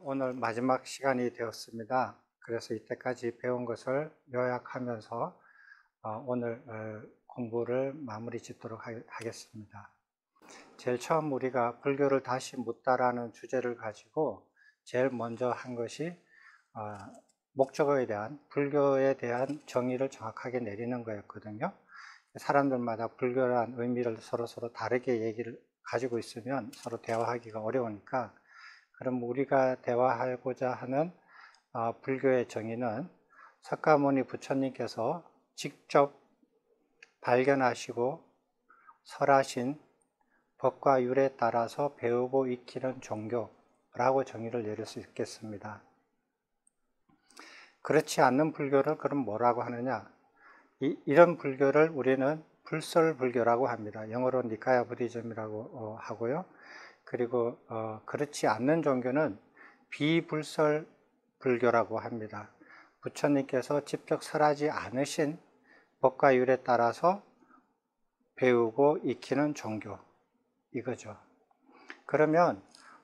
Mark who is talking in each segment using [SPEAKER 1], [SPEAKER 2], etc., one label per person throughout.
[SPEAKER 1] 오늘 마지막 시간이 되었습니다. 그래서 이때까지 배운 것을 요약하면서 오늘 공부를 마무리 짓도록 하겠습니다. 제일 처음 우리가 불교를 다시 묻다라는 주제를 가지고 제일 먼저 한 것이 목적어에 대한, 불교에 대한 정의를 정확하게 내리는 거였거든요. 사람들마다 불교란 의미를 서로 다르게 얘기를 가지고 있으면 서로 대화하기가 어려우니까, 그럼 우리가 대화하고자 하는 불교의 정의는 석가모니 부처님께서 직접 발견하시고 설하신 법과 율에 따라서 배우고 익히는 종교라고 정의를 내릴 수 있겠습니다. 그렇지 않는 불교를 그럼 뭐라고 하느냐? 이런 불교를 우리는 불설불교라고 합니다. 영어로 니카야 부디즘이라고 하고요. 그리고 그렇지 않는 종교는 비불설 불교라고 합니다. 부처님께서 직접 설하지 않으신 법과 율에 따라서 배우고 익히는 종교, 이거죠. 그러면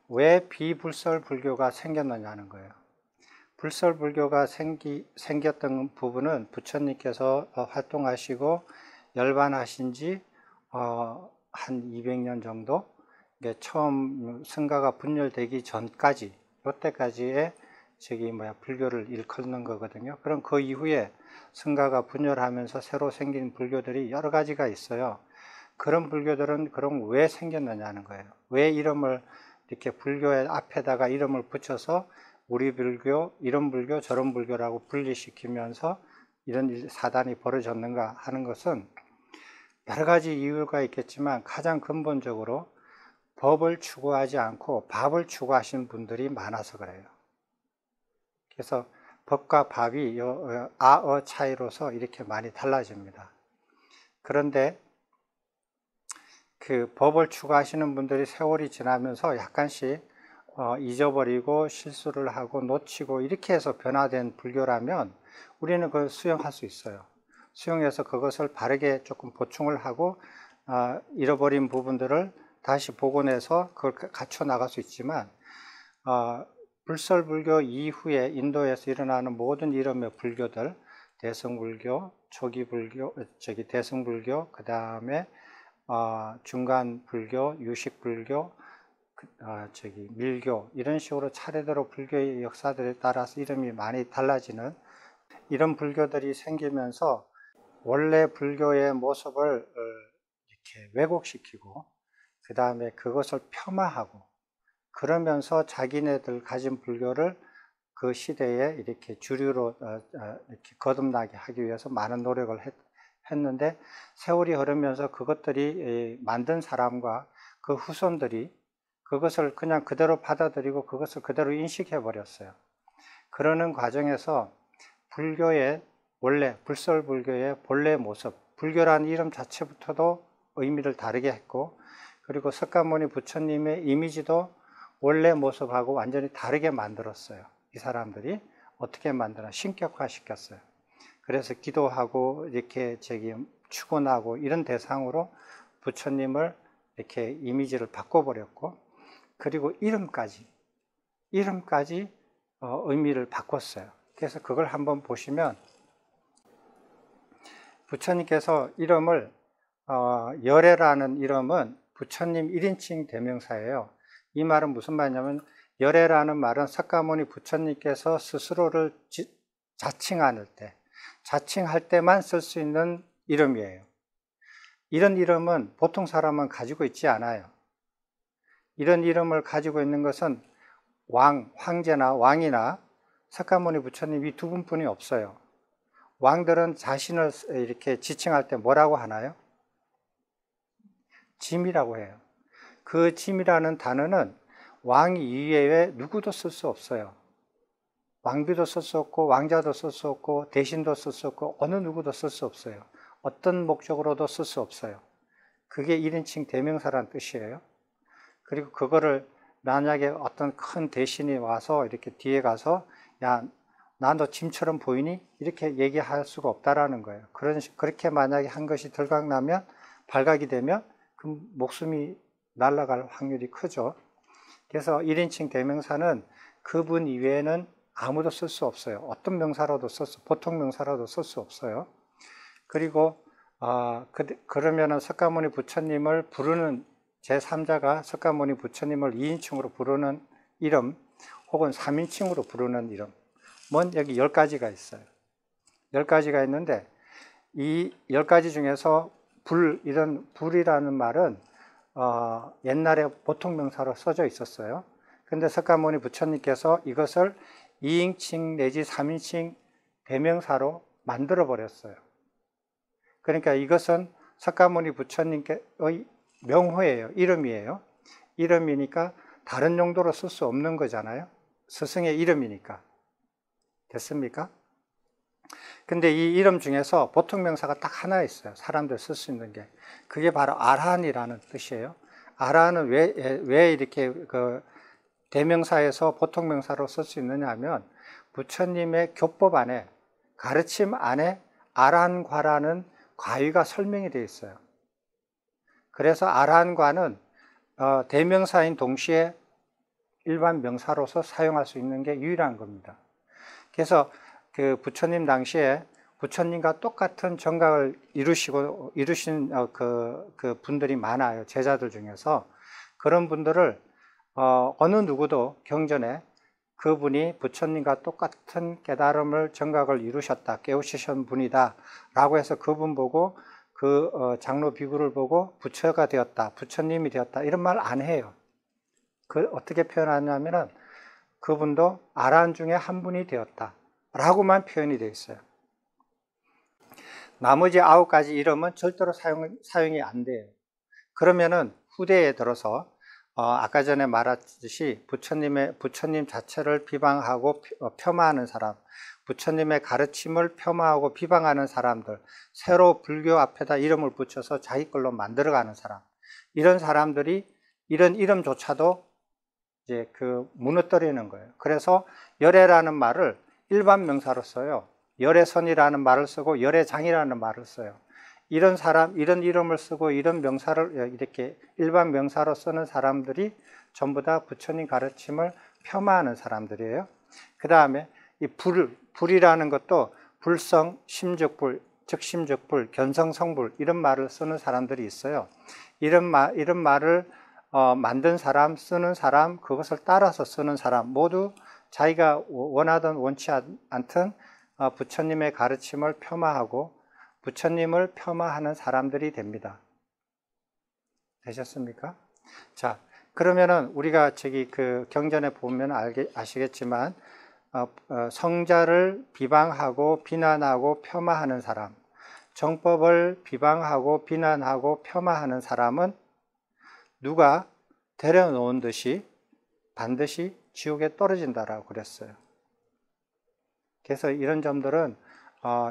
[SPEAKER 1] 왜 비불설 불교가 생겼느냐는 거예요. 불설 불교가 생겼던 부분은 부처님께서 활동하시고 열반하신 지 한 200년 정도, 처음 승가가 분열되기 전까지, 이때까지의 불교를 일컫는 거거든요. 그럼 그 이후에 승가가 분열하면서 새로 생긴 불교들이 여러 가지가 있어요. 그런 불교들은 그럼 왜 생겼느냐는 거예요. 왜 이름을 이렇게 불교의 앞에다가 이름을 붙여서 우리 불교, 이런 불교, 저런 불교라고 분리시키면서 이런 사단이 벌어졌는가 하는 것은 여러 가지 이유가 있겠지만, 가장 근본적으로 법을 추구하지 않고 밥을 추구하시는 분들이 많아서 그래요. 그래서 법과 밥이 아어 차이로서 이렇게 많이 달라집니다. 그런데 그 법을 추구하시는 분들이 세월이 지나면서 약간씩 잊어버리고 실수를 하고 놓치고 이렇게 해서 변화된 불교라면 우리는 그걸 수용할 수 있어요. 수용해서 그것을 바르게 조금 보충을 하고 잃어버린 부분들을 다시 복원해서 그걸 갖춰 나갈 수 있지만, 불설불교 이후에 인도에서 일어나는 모든 이름의 불교들, 대승불교, 초기불교, 대승불교, 그 다음에 중간불교, 유식불교, 밀교, 이런 식으로 차례대로 불교의 역사들에 따라서 이름이 많이 달라지는 이런 불교들이 생기면서 원래 불교의 모습을 이렇게 왜곡시키고, 그 다음에 그것을 폄하하고, 그러면서 자기네들 가진 불교를 그 시대에 이렇게 주류로 이렇게 거듭나게 하기 위해서 많은 노력을 했는데, 세월이 흐르면서 그것들이 만든 사람과 그 후손들이 그것을 그냥 그대로 받아들이고 그것을 그대로 인식해 버렸어요. 그러는 과정에서 불교의 원래, 불설불교의 본래 모습, 불교라는 이름 자체부터도 의미를 다르게 했고, 그리고 석가모니 부처님의 이미지도 원래 모습하고 완전히 다르게 만들었어요. 이 사람들이 어떻게 만드나 신격화 시켰어요. 그래서 기도하고 이렇게 축원하고 이런 대상으로 부처님을 이렇게 이미지를 바꿔버렸고, 그리고 이름까지 의미를 바꿨어요. 그래서 그걸 한번 보시면, 부처님께서 이름을 열애라는 이름은 부처님 1인칭 대명사예요. 이 말은 무슨 말이냐면, 열애라는 말은 석가모니 부처님께서 스스로를 자칭할 때만 쓸 수 있는 이름이에요. 이런 이름은 보통 사람은 가지고 있지 않아요. 이런 이름을 가지고 있는 것은 황제나 왕이나 석가모니 부처님 이 두 분뿐이 없어요. 왕들은 자신을 이렇게 지칭할 때 뭐라고 하나요? 짐이라고 해요. 그 짐이라는 단어는 왕 이외에 누구도 쓸 수 없어요. 왕비도 쓸 수 없고, 왕자도 쓸 수 없고, 대신도 쓸 수 없고, 어느 누구도 쓸 수 없어요. 어떤 목적으로도 쓸 수 없어요. 그게 1인칭 대명사라는 뜻이에요. 그리고 그거를 만약에 어떤 큰 대신이 와서 이렇게 뒤에 가서, 야, 나 너 짐처럼 보이니? 이렇게 얘기할 수가 없다라는 거예요. 그렇게 만약에 한 것이 들각나면, 발각이 되면 그 목숨이 날아갈 확률이 크죠. 그래서 1인칭 대명사는 그분 이외에는 아무도 쓸 수 없어요. 어떤 명사로도 보통 명사로도 쓸 수 없어요. 그리고 그러면은 석가모니 부처님을 부르는 제3자가 석가모니 부처님을 2인칭으로 부르는 이름 혹은 3인칭으로 부르는 이름 여기 10가지가 있어요. 10가지가 있는데 이 10가지 중에서 이런 불이라는 말은 옛날에 보통 명사로 써져 있었어요. 근데 석가모니 부처님께서 이것을 2인칭 내지 3인칭 대명사로 만들어 버렸어요. 그러니까 이것은 석가모니 부처님의 명호예요. 이름이에요. 이름이니까 다른 용도로 쓸 수 없는 거잖아요. 스승의 이름이니까. 됐습니까? 근데 이 이름 중에서 보통 명사가 딱 하나 있어요. 사람들 쓸 수 있는 게. 그게 바로 아라한이라는 뜻이에요. 아라한은 왜 이렇게 대명사에서 보통 명사로 쓸 수 있느냐 하면 부처님의 교법 안에, 가르침 안에 아라한과라는 과위가 설명이 되어 있어요. 그래서 아라한과는 대명사인 동시에 일반 명사로서 사용할 수 있는 게 유일한 겁니다. 그래서 그 부처님 당시에 부처님과 똑같은 정각을 이루신 그 분들이 많아요. 제자들 중에서. 그런 분들을 어느 누구도 경전에 그분이 부처님과 똑같은 깨달음을 정각을 이루셨다, 깨우치신 분이다 라고 해서 그분 보고 장로 비구를 보고 부처가 되었다, 부처님이 되었다 이런 말 안 해요. 어떻게 표현하냐면은 그분도 아라한 중에 한 분이 되었다 라고만 표현이 되어 있어요. 나머지 9가지 이름은 절대로 사용이 안 돼요. 그러면은 후대에 들어서 아까 전에 말했듯이 부처님 자체를 비방하고 폄하하는 사람, 부처님의 가르침을 폄하하고 비방하는 사람들, 새로 불교 앞에다 이름을 붙여서 자기 걸로 만들어가는 사람, 이런 사람들이 이런 이름조차도 이제 무너뜨리는 거예요. 그래서 열애라는 말을 일반 명사로 써요. 열애선이라는 말을 쓰고 열애장이라는 말을 써요. 이런 이름을 쓰고 이런 명사를 이렇게 일반 명사로 쓰는 사람들이 전부 다 부처님 가르침을 폄하하는 사람들이에요. 그 다음에 이 불이라는 것도 불성, 심적불, 즉심적불, 견성성불 이런 말을 쓰는 사람들이 있어요. 이런 말을 만든 사람, 쓰는 사람, 그것을 따라서 쓰는 사람 모두 자기가 원하든 원치 않든 부처님의 가르침을 폄하하고 부처님을 폄하하는 사람들이 됩니다. 되셨습니까? 자, 그러면은 우리가 경전에 보면 아시겠지만 성자를 비방하고 비난하고 폄하하는 사람, 정법을 비방하고 비난하고 폄하하는 사람은 누가 데려놓은 듯이 반드시 지옥에 떨어진다라고 그랬어요. 그래서 이런 점들은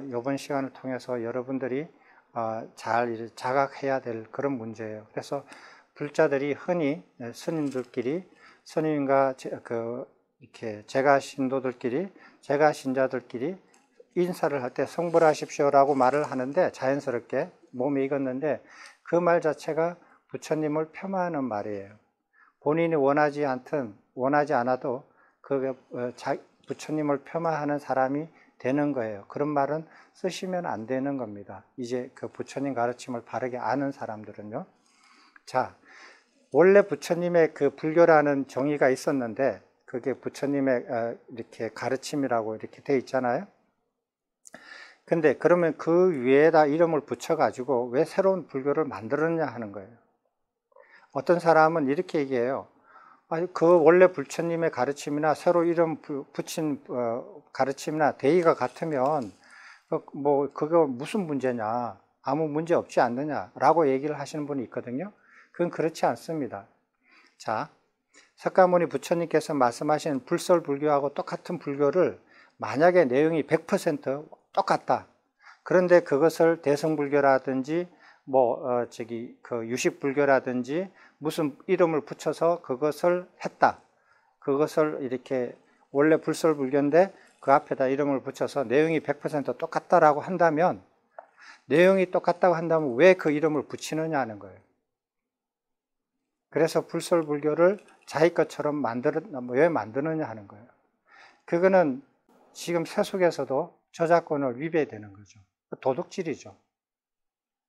[SPEAKER 1] 이번 시간을 통해서 여러분들이 잘 자각해야 될 그런 문제예요. 그래서 불자들이 흔히 스님과 이렇게 제가 신도들끼리, 제가 신자들끼리 인사를 할 때 성불하십시오라고 말을 하는데 자연스럽게 몸에 익었는데 그 말 자체가 부처님을 폄하하는 말이에요. 본인이 원하지 않아도 부처님을 폄하하는 사람이 되는 거예요. 그런 말은 쓰시면 안 되는 겁니다. 이제 부처님 가르침을 바르게 아는 사람들은요. 자, 원래 부처님의 불교라는 정의가 있었는데 그게 부처님의 이렇게 가르침이라고 이렇게 돼 있잖아요. 근데 그러면 그 위에다 이름을 붙여가지고 왜 새로운 불교를 만들었냐 하는 거예요. 어떤 사람은 이렇게 얘기해요. 원래 부처님의 가르침이나 새로 이름 붙인 가르침이나 대의가 같으면 그거 무슨 문제냐, 아무 문제 없지 않느냐라고 얘기를 하시는 분이 있거든요. 그건 그렇지 않습니다. 자, 석가모니 부처님께서 말씀하신 불설불교하고 똑같은 불교를 만약에 내용이 100% 똑같다. 그런데 그것을 대성불교라든지 유식불교라든지 무슨 이름을 붙여서 그것을 했다. 그것을 이렇게 원래 불설불교인데 그 앞에다 이름을 붙여서 내용이 100% 똑같다라고 한다면 내용이 똑같다고 한다면 왜 그 이름을 붙이느냐 하는 거예요. 그래서 불설불교를 자기 것처럼 왜 만드느냐 하는 거예요. 그거는 지금 세속에서도 저작권을 위배되는 거죠. 도둑질이죠.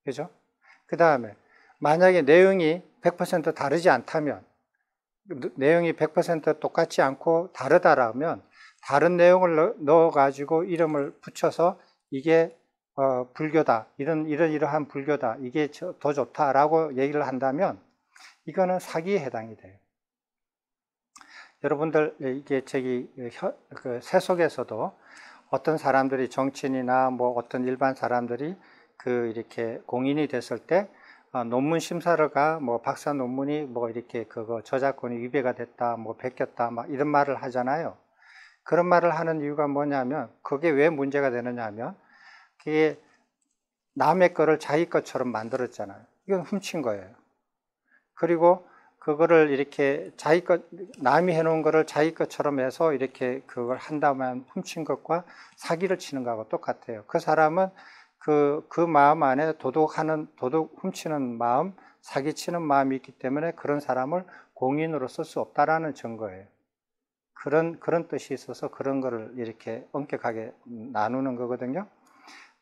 [SPEAKER 1] 그죠? 그 다음에 만약에 내용이 100% 다르지 않다면, 내용이 100% 똑같지 않고 다르다라면 다른 내용을 넣어가지고 이름을 붙여서 이게 불교다, 이러한 불교다, 이게 더 좋다라고 얘기를 한다면 이거는 사기에 해당이 돼요. 여러분들, 이게 그 세속에서도 어떤 사람들이 정치인이나 뭐 어떤 일반 사람들이 이렇게 공인이 됐을 때 논문 심사를 뭐 박사 논문이 뭐 이렇게 그거 저작권이 위배가 됐다, 뭐 베꼈다, 막 이런 말을 하잖아요. 그런 말을 하는 이유가 뭐냐면, 그게 왜 문제가 되느냐 하면, 그게 남의 거를 자기 것처럼 만들었잖아요. 이건 훔친 거예요. 그리고 그거를 이렇게 남이 해놓은 거를 자기 것처럼 해서 이렇게 그걸 한다면 훔친 것과 사기를 치는 거하고 똑같아요. 그 사람은 그 마음 안에 훔치는 마음, 사기치는 마음이 있기 때문에 그런 사람을 공인으로 쓸 수 없다라는 증거예요. 그런 뜻이 있어서 그런 거를 이렇게 엄격하게 나누는 거거든요.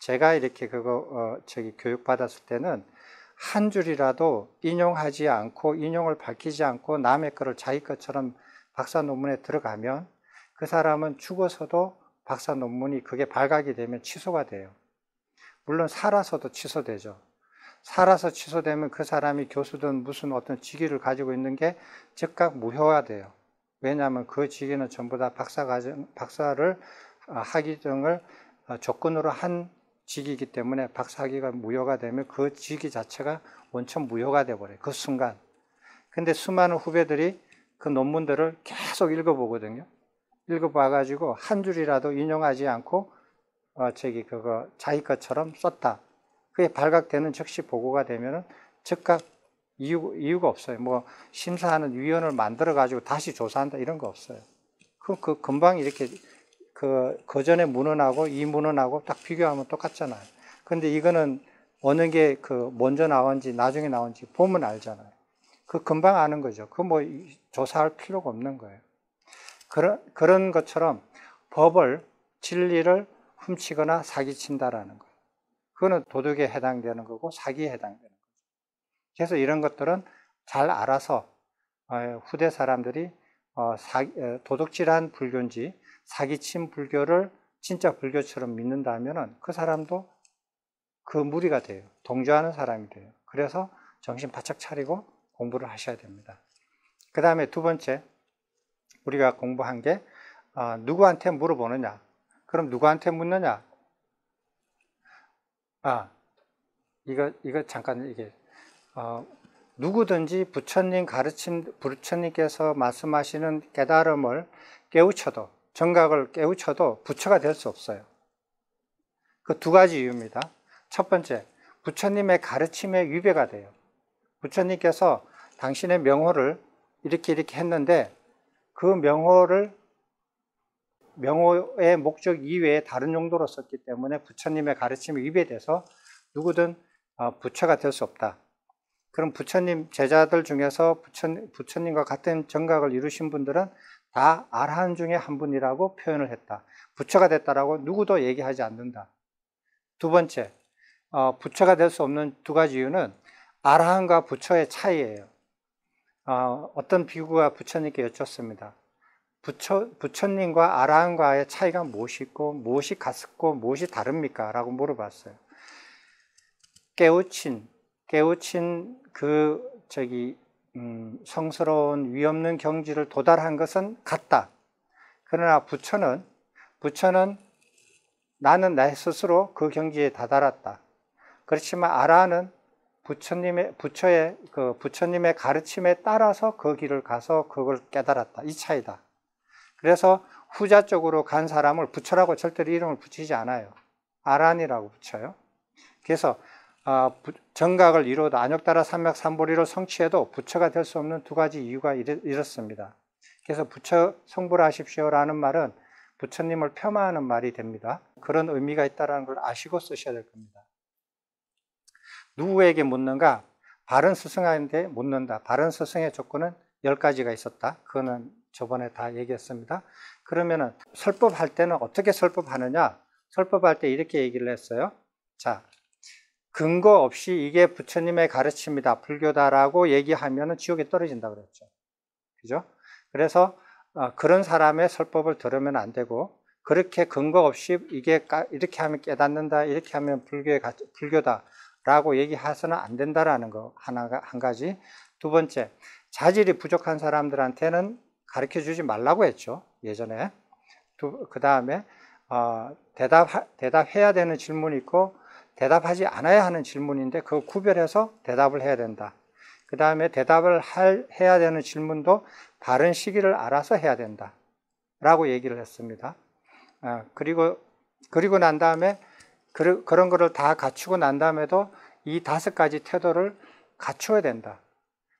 [SPEAKER 1] 제가 이렇게 교육받았을 때는 한 줄이라도 인용하지 않고, 인용을 밝히지 않고 남의 거를 자기 것처럼 박사 논문에 들어가면 그 사람은 죽어서도 박사 논문이 그게 발각이 되면 취소가 돼요. 물론 살아서도 취소되죠. 살아서 취소되면 그 사람이 교수든 무슨 어떤 직위를 가지고 있는 게 즉각 무효가 돼요. 왜냐하면 그 직위는 전부 다 박사를 학위 등을 조건으로 한 직위이기 때문에 박사학위가 무효가 되면 그 직위 자체가 원천 무효가 돼버려요. 그 순간. 근데 수많은 후배들이 그 논문들을 계속 읽어보거든요. 읽어봐가지고 한 줄이라도 인용하지 않고 자기 것처럼 썼다. 그게 발각되는 즉시 보고가 되면은 즉각 이유가 없어요. 뭐 심사하는 위원을 만들어가지고 다시 조사한다 이런 거 없어요. 그 금방 이렇게 그 전에 문헌하고 이 문헌하고 딱 비교하면 똑같잖아요. 근데 이거는 어느 게 먼저 나온지 나중에 나온지 보면 알잖아요. 금방 아는 거죠. 뭐 조사할 필요가 없는 거예요. 그런 것처럼 진리를 훔치거나 사기친다라는 거예요. 그거는 도둑에 해당되는 거고 사기에 해당되는 거죠. 그래서 이런 것들은 잘 알아서 후대 사람들이 도둑질한 불교인지 사기친 불교를 진짜 불교처럼 믿는다면 그 사람도 그 무리가 돼요. 동조하는 사람이 돼요. 그래서 정신 바짝 차리고 공부를 하셔야 됩니다. 그 다음에 두 번째, 우리가 공부한 게 누구한테 물어보느냐. 그럼 누구한테 묻느냐? 이거 잠깐 누구든지 부처님께서 말씀하시는 깨달음을 깨우쳐도, 정각을 깨우쳐도 부처가 될 수 없어요. 그 두 가지 이유입니다. 첫 번째, 부처님의 가르침에 위배가 돼요. 부처님께서 당신의 명호를 이렇게 했는데 그 명호의 목적 이외에 다른 용도로 썼기 때문에 부처님의 가르침에 위배돼서 누구든 부처가 될 수 없다. 그럼 부처님 제자들 중에서 부처님과 같은 정각을 이루신 분들은 다 아라한 중에 한 분이라고 표현을 했다. 부처가 됐다라고 누구도 얘기하지 않는다. 두 번째, 부처가 될 수 없는 두 가지 이유는 아라한과 부처의 차이예요. 어떤 비구가 부처님께 여쭙습니다. 부처님과 아라한과의 차이가 무엇이 있고 무엇이 같고 무엇이 다릅니까? 라고 물어봤어요. 깨우친 성스러운 위없는 경지를 도달한 것은 같다. 그러나 부처는 나는 나 스스로 그 경지에 다다랐다. 그렇지만 아라한은 부처님의 가르침에 따라서 그 길을 가서 그걸 깨달았다. 이 차이다. 그래서 후자 쪽으로 간 사람을 부처라고 절대로 이름을 붙이지 않아요. 아라한이라고 붙여요. 그래서 정각을 이루어도 안욕따라 삼맥 삼보리를 성취해도 부처가 될 수 없는 두 가지 이유가 이렇습니다. 그래서 부처 성불 하십시오라는 말은 부처님을 폄하하는 말이 됩니다. 그런 의미가 있다는 걸 아시고 쓰셔야 될 겁니다. 누구에게 묻는가? 바른 스승한테 묻는다. 바른 스승의 조건은 10가지가 있었다. 그거는 저번에 다 얘기했습니다. 그러면은 설법할 때는 어떻게 설법하느냐? 설법할 때 이렇게 얘기를 했어요. 자, 근거 없이 이게 부처님의 가르침이다, 불교다라고 얘기하면은 지옥에 떨어진다 그랬죠. 그죠? 그래서 그런 사람의 설법을 들으면 안 되고, 그렇게 근거 없이 이게 이렇게 하면 깨닫는다, 이렇게 하면 불교다라고 얘기해서는 안 된다라는 거 한 가지. 두 번째, 자질이 부족한 사람들한테는 가르쳐 주지 말라고 했죠, 예전에. 그 다음에 대답해야 되는 질문이 있고 대답하지 않아야 하는 질문인데 그거 구별해서 대답을 해야 된다. 그 다음에 대답을 해야 되는 질문도 바른 시기를 알아서 해야 된다 라고 얘기를 했습니다. 그리고 난 다음에 그런 거를 다 갖추고 난 다음에도 이 5가지 태도를 갖춰야 된다.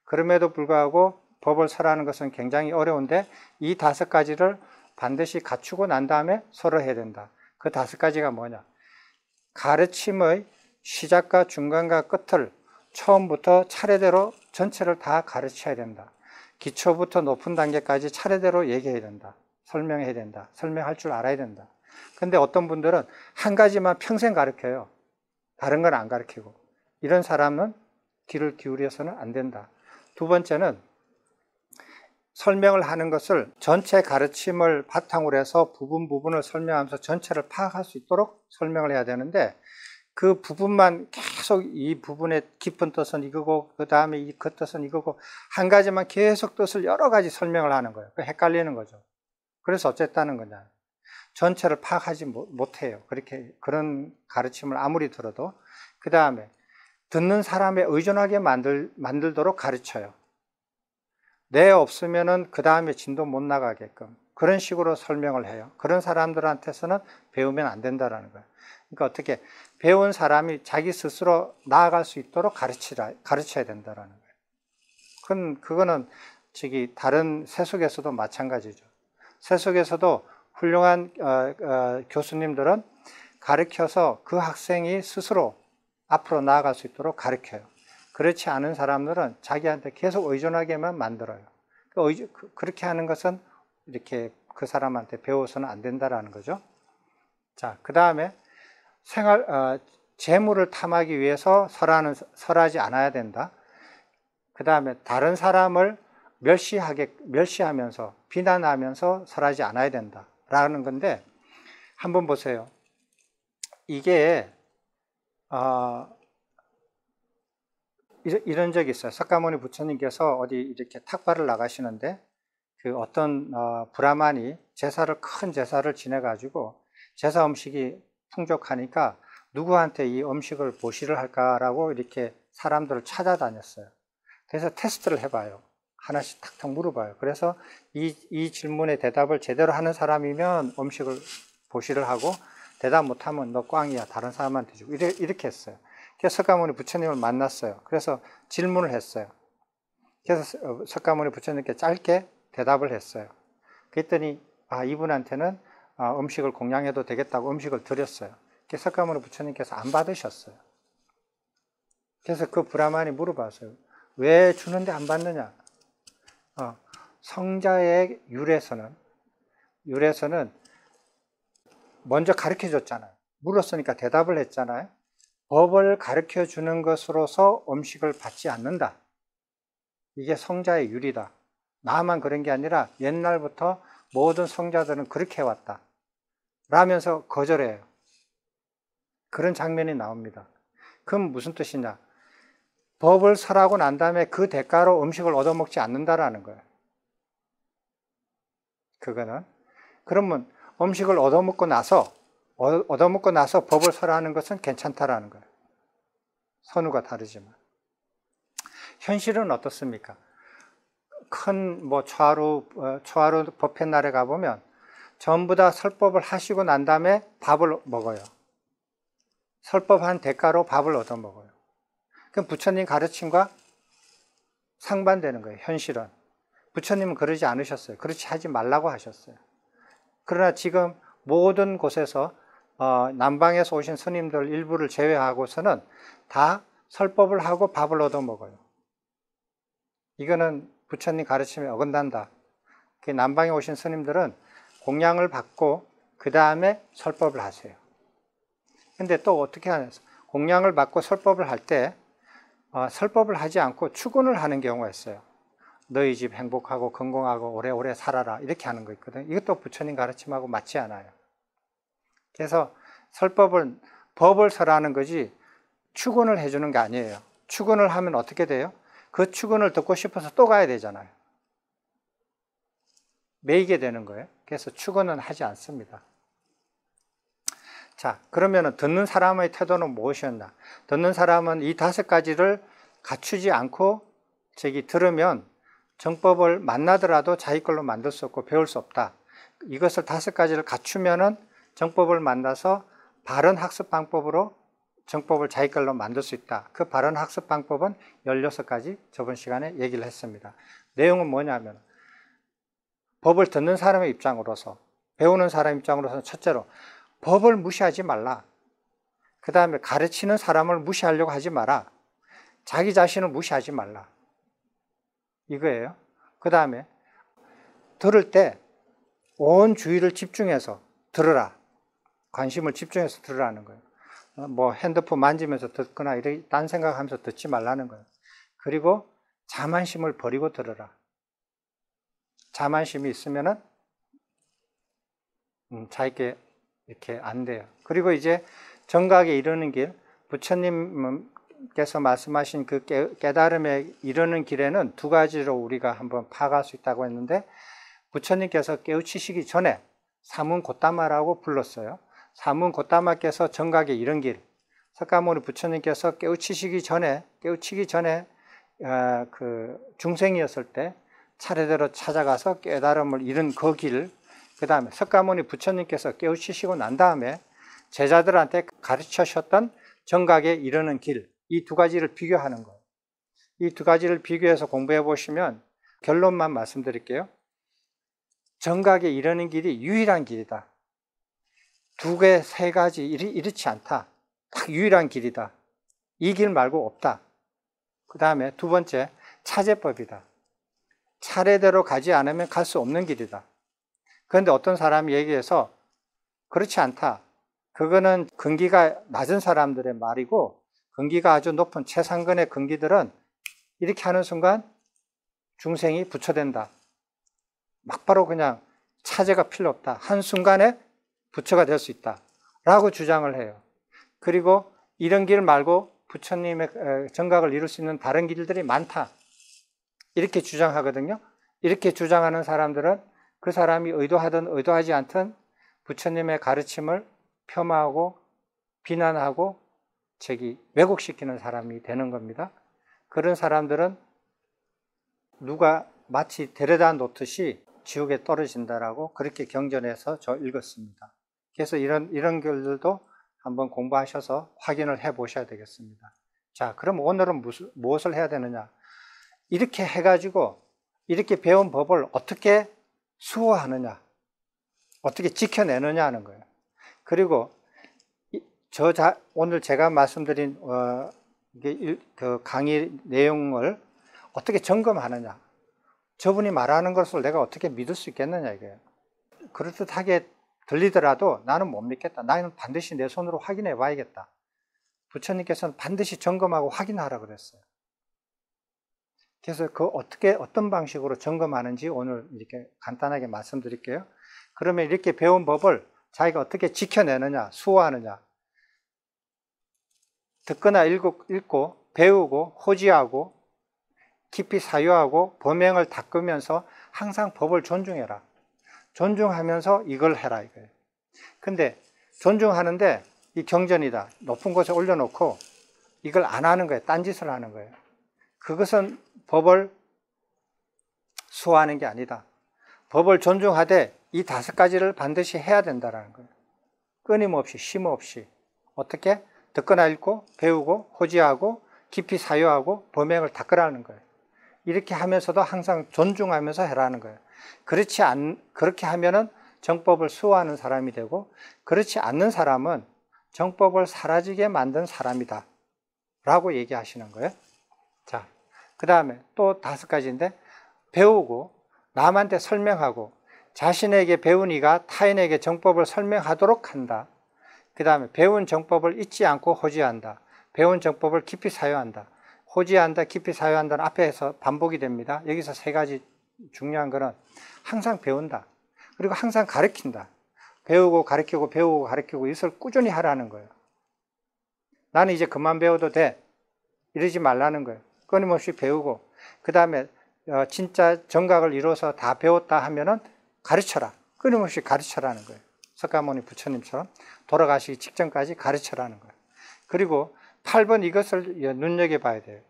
[SPEAKER 1] 그럼에도 불구하고 법을 설하는 것은 굉장히 어려운데 이 5가지를 반드시 갖추고 난 다음에 설을 해야 된다. 그 5가지가 뭐냐? 가르침의 시작과 중간과 끝을 처음부터 차례대로 전체를 다 가르쳐야 된다. 기초부터 높은 단계까지 차례대로 얘기해야 된다. 설명해야 된다. 설명할 줄 알아야 된다. 근데 어떤 분들은 한 가지만 평생 가르쳐요. 다른 건 안 가르치고. 이런 사람은 귀를 기울여서는 안 된다. 두 번째는 설명을 하는 것을 전체 가르침을 바탕으로 해서 부분을 설명하면서 전체를 파악할 수 있도록 설명을 해야 되는데 그 부분만 계속 이 부분의 깊은 뜻은 이거고 그 다음에 그 뜻은 이거고 한 가지만 계속 뜻을 여러 가지 설명을 하는 거예요. 헷갈리는 거죠. 그래서 어쨌다는 거냐. 전체를 파악하지 못해요. 그런 가르침을 아무리 들어도. 그 다음에 듣는 사람에 의존하게 만들도록 가르쳐요. 내 없으면은 그 다음에 진도 못 나가게끔 그런 식으로 설명을 해요. 그런 사람들한테서는 배우면 안 된다라는 거예요. 그러니까 어떻게 배운 사람이 자기 스스로 나아갈 수 있도록 가르쳐야 된다라는 거예요. 그거는 다른 세속에서도 마찬가지죠. 세속에서도 훌륭한 교수님들은 가르쳐서 그 학생이 스스로 앞으로 나아갈 수 있도록 가르쳐요. 그렇지 않은 사람들은 자기한테 계속 의존하게만 만들어요. 그렇게 하는 것은 이렇게 그 사람한테 배워서는 안 된다라는 거죠. 자, 그 다음에 재물을 탐하기 위해서 설하지 않아야 된다. 그 다음에 다른 사람을 멸시하면서 비난하면서 설하지 않아야 된다라는 건데 한번 보세요. 이게 이런 적이 있어요. 석가모니 부처님께서 어디 이렇게 탁발을 나가시는데 그 어떤 브라만이 큰 제사를 지내가지고 제사 음식이 풍족하니까 누구한테 이 음식을 보시를 할까라고 이렇게 사람들을 찾아다녔어요. 그래서 테스트를 해봐요. 하나씩 탁탁 물어봐요. 그래서 이 질문에 대답을 제대로 하는 사람이면 음식을 보시를 하고 대답 못하면 너 꽝이야. 다른 사람한테 주고 이렇게 했어요. 그래서 석가모니 부처님을 만났어요. 그래서 질문을 했어요. 그래서 석가모니 부처님께 짧게 대답을 했어요. 그랬더니 이분한테는 음식을 공양해도 되겠다고 음식을 드렸어요. 그래서 석가모니 부처님께서 안 받으셨어요. 그래서 그 브라만이 물어봤어요. 왜 주는데 안 받느냐? 성자의 율에서는 먼저 가르쳐 줬잖아요. 물었으니까 대답을 했잖아요. 법을 가르쳐 주는 것으로서 음식을 받지 않는다. 이게 성자의 율이다. 나만 그런 게 아니라 옛날부터 모든 성자들은 그렇게 해왔다. 라면서 거절해요. 그런 장면이 나옵니다. 그럼 무슨 뜻이냐? 법을 설하고 난 다음에 그 대가로 음식을 얻어먹지 않는다라는 거예요. 그거는. 그러면 음식을 얻어먹고 나서 법을 설하는 것은 괜찮다라는 거예요. 선우가 다르지만. 현실은 어떻습니까? 큰 초하루 법회날에 가보면 전부 다 설법을 하시고 난 다음에 밥을 먹어요. 설법한 대가로 밥을 얻어먹어요. 그럼 부처님 가르침과 상반되는 거예요. 현실은. 부처님은 그러지 않으셨어요. 그렇지 하지 말라고 하셨어요. 그러나 지금 모든 곳에서 남방에서 오신 스님들 일부를 제외하고서는 다 설법을 하고 밥을 얻어먹어요. 이거는 부처님 가르침에 어긋난다. 남방에 오신 스님들은 공양을 받고 그 다음에 설법을 하세요. 근데 또 어떻게 하냐, 공양을 받고 설법을 할 때 설법을 하지 않고 추근을 하는 경우가 있어요. 너희 집 행복하고 건강하고 오래오래 살아라, 이렇게 하는 거 있거든요. 이것도 부처님 가르침하고 맞지 않아요. 그래서 법을 설하는 거지 추근을 해주는 게 아니에요. 추근을 하면 어떻게 돼요? 그 추근을 듣고 싶어서 또 가야 되잖아요. 매이게 되는 거예요. 그래서 추근은 하지 않습니다. 자, 그러면 듣는 사람의 태도는 무엇이었나? 듣는 사람은 이 5가지를 갖추지 않고 들으면 정법을 만나더라도 자기 걸로 만들 수 없고 배울 수 없다. 이것을 5가지를 갖추면은 정법을 만나서 바른 학습 방법으로 정법을 자기 걸로 만들 수 있다. 그 바른 학습 방법은 16가지 저번 시간에 얘기를 했습니다. 내용은 뭐냐면 법을 듣는 사람의 입장으로서, 배우는 사람 입장으로서는 첫째로 법을 무시하지 말라. 그 다음에 가르치는 사람을 무시하려고 하지 마라. 자기 자신을 무시하지 말라. 이거예요. 그 다음에 들을 때 온 주의를 집중해서 들으라. 관심을 집중해서 들으라는 거예요. 뭐 핸드폰 만지면서 듣거나 이렇게 딴 생각하면서 듣지 말라는 거예요. 그리고 자만심을 버리고 들으라. 자만심이 있으면은 자기께 이렇게 안 돼요. 그리고 이제 정각에 이르는 길, 부처님께서 말씀하신 그 깨달음에 이르는 길에는 2가지로 우리가 한번 파악할 수 있다고 했는데, 부처님께서 깨우치시기 전에 사문고따마라고 불렀어요. 사문고따마께서 정각에 이른 길, 석가모니 부처님께서 깨우치기 전에 그 중생이었을 때 차례대로 찾아가서 깨달음을 이룬 그 길, 그 다음에 석가모니 부처님께서 깨우치시고 난 다음에 제자들한테 가르치셨던 정각에 이르는 길, 이 2가지를 비교하는 거예요. 이 2가지를 비교해서 공부해 보시면 결론만 말씀드릴게요. 정각에 이르는 길이 유일한 길이다. 2개, 3가지 이렇지 않다. 딱 유일한 길이다. 이 길 말고 없다. 그 다음에 2번째, 차제법이다. 차례대로 가지 않으면 갈 수 없는 길이다. 그런데 어떤 사람이 얘기해서 그렇지 않다. 그거는 근기가 낮은 사람들의 말이고, 근기가 아주 높은 최상근의 근기들은 이렇게 하는 순간 중생이 부처된다. 막바로 그냥 차제가 필요 없다. 한순간에 부처가 될 수 있다. 라고 주장을 해요. 그리고 이런 길 말고 부처님의 정각을 이룰 수 있는 다른 길들이 많다. 이렇게 주장하거든요. 이렇게 주장하는 사람들은 그 사람이 의도하든 의도하지 않든 부처님의 가르침을 폄하하고 비난하고 왜곡시키는 사람이 되는 겁니다. 그런 사람들은 누가 마치 데려다 놓듯이 지옥에 떨어진다라고 그렇게 경전해서 저 읽었습니다. 그래서 이런 글들도 한번 공부하셔서 확인을 해 보셔야 되겠습니다. 자, 그럼 오늘은 무엇을 해야 되느냐? 이렇게 해가지고 이렇게 배운 법을 어떻게 수호하느냐, 어떻게 지켜내느냐 하는 거예요. 그리고 오늘 제가 말씀드린 그 강의 내용을 어떻게 점검하느냐, 저분이 말하는 것을 내가 어떻게 믿을 수 있겠느냐 이거예요. 그럴듯하게 들리더라도 나는 못 믿겠다. 나는 반드시 내 손으로 확인해 봐야겠다. 부처님께서는 반드시 점검하고 확인하라 그랬어요. 그래서 어떤 방식으로 점검하는지 오늘 이렇게 간단하게 말씀드릴게요. 그러면 이렇게 배운 법을 자기가 어떻게 지켜내느냐, 수호하느냐. 듣거나 읽고 배우고 호지하고 깊이 사유하고 범행을 닦으면서 항상 법을 존중해라. 존중하면서 이걸 해라 이거예요. 근데 존중하는데 이 경전이다. 높은 곳에 올려놓고 이걸 안 하는 거예요. 딴짓을 하는 거예요. 그것은 법을 수호하는 게 아니다. 법을 존중하되 이 5가지를 반드시 해야 된다는 거예요. 끊임없이 쉼없이 어떻게? 듣거나 읽고 배우고 호지하고 깊이 사유하고 범행을 닦으라는 거예요. 이렇게 하면서도 항상 존중하면서 해라는 거예요. 그렇게 하면은 정법을 수호하는 사람이 되고, 그렇지 않는 사람은 정법을 사라지게 만든 사람이다 라고 얘기하시는 거예요. 자, 그 다음에 또 5가지인데, 배우고 남한테 설명하고 자신에게 배운 이가 타인에게 정법을 설명하도록 한다. 그 다음에 배운 정법을 잊지 않고 호지한다. 배운 정법을 깊이 사유한다. 호지한다, 깊이 사유한다는 앞에서 반복이 됩니다. 여기서 3가지 중요한 거는 항상 배운다. 그리고 항상 가르친다. 배우고 가르치고 배우고 가르치고 이것을 꾸준히 하라는 거예요. 나는 이제 그만 배워도 돼. 이러지 말라는 거예요. 끊임없이 배우고, 그 다음에 진짜 정각을 이루어서 다 배웠다 하면은 가르쳐라. 끊임없이 가르쳐라는 거예요. 석가모니 부처님처럼 돌아가시기 직전까지 가르쳐라는 거예요. 그리고 8번 이것을 눈여겨봐야 돼요.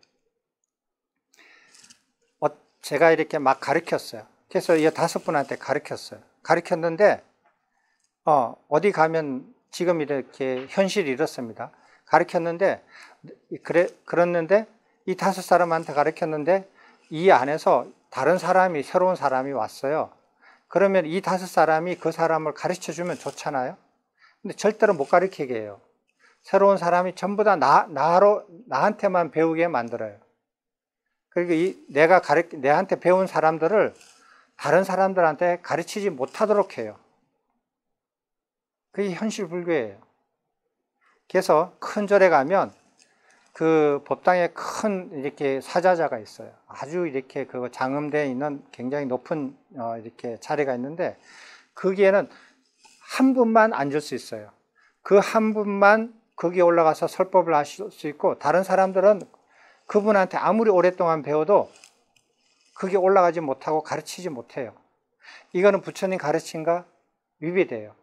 [SPEAKER 1] 제가 이렇게 막 가르쳤어요. 그래서 이 5분한테 가르쳤어요. 가르쳤는데 어디 가면 지금 이렇게 현실이 이렇습니다. 가르쳤는데 그랬는데 이 5사람한테 가르쳤는데 이 안에서 다른 사람이, 새로운 사람이 왔어요. 그러면 이 5사람이 그 사람을 가르쳐주면 좋잖아요. 근데 절대로 못 가르치게 해요. 새로운 사람이 전부 다 나한테만 배우게 만들어요. 그리고 내한테 배운 사람들을 다른 사람들한테 가르치지 못하도록 해요. 그게 현실 불교예요. 그래서 큰 절에 가면 그 법당에 큰 이렇게 사자자가 있어요. 아주 이렇게 그 장음대에 있는 굉장히 높은 이렇게 자리가 있는데, 거기에는 한 분만 앉을 수 있어요. 그 한 분만 거기에 올라가서 설법을 하실 수 있고, 다른 사람들은 그분한테 아무리 오랫동안 배워도 거기에 올라가지 못하고 가르치지 못해요. 이거는 부처님 가르침과 위배돼요.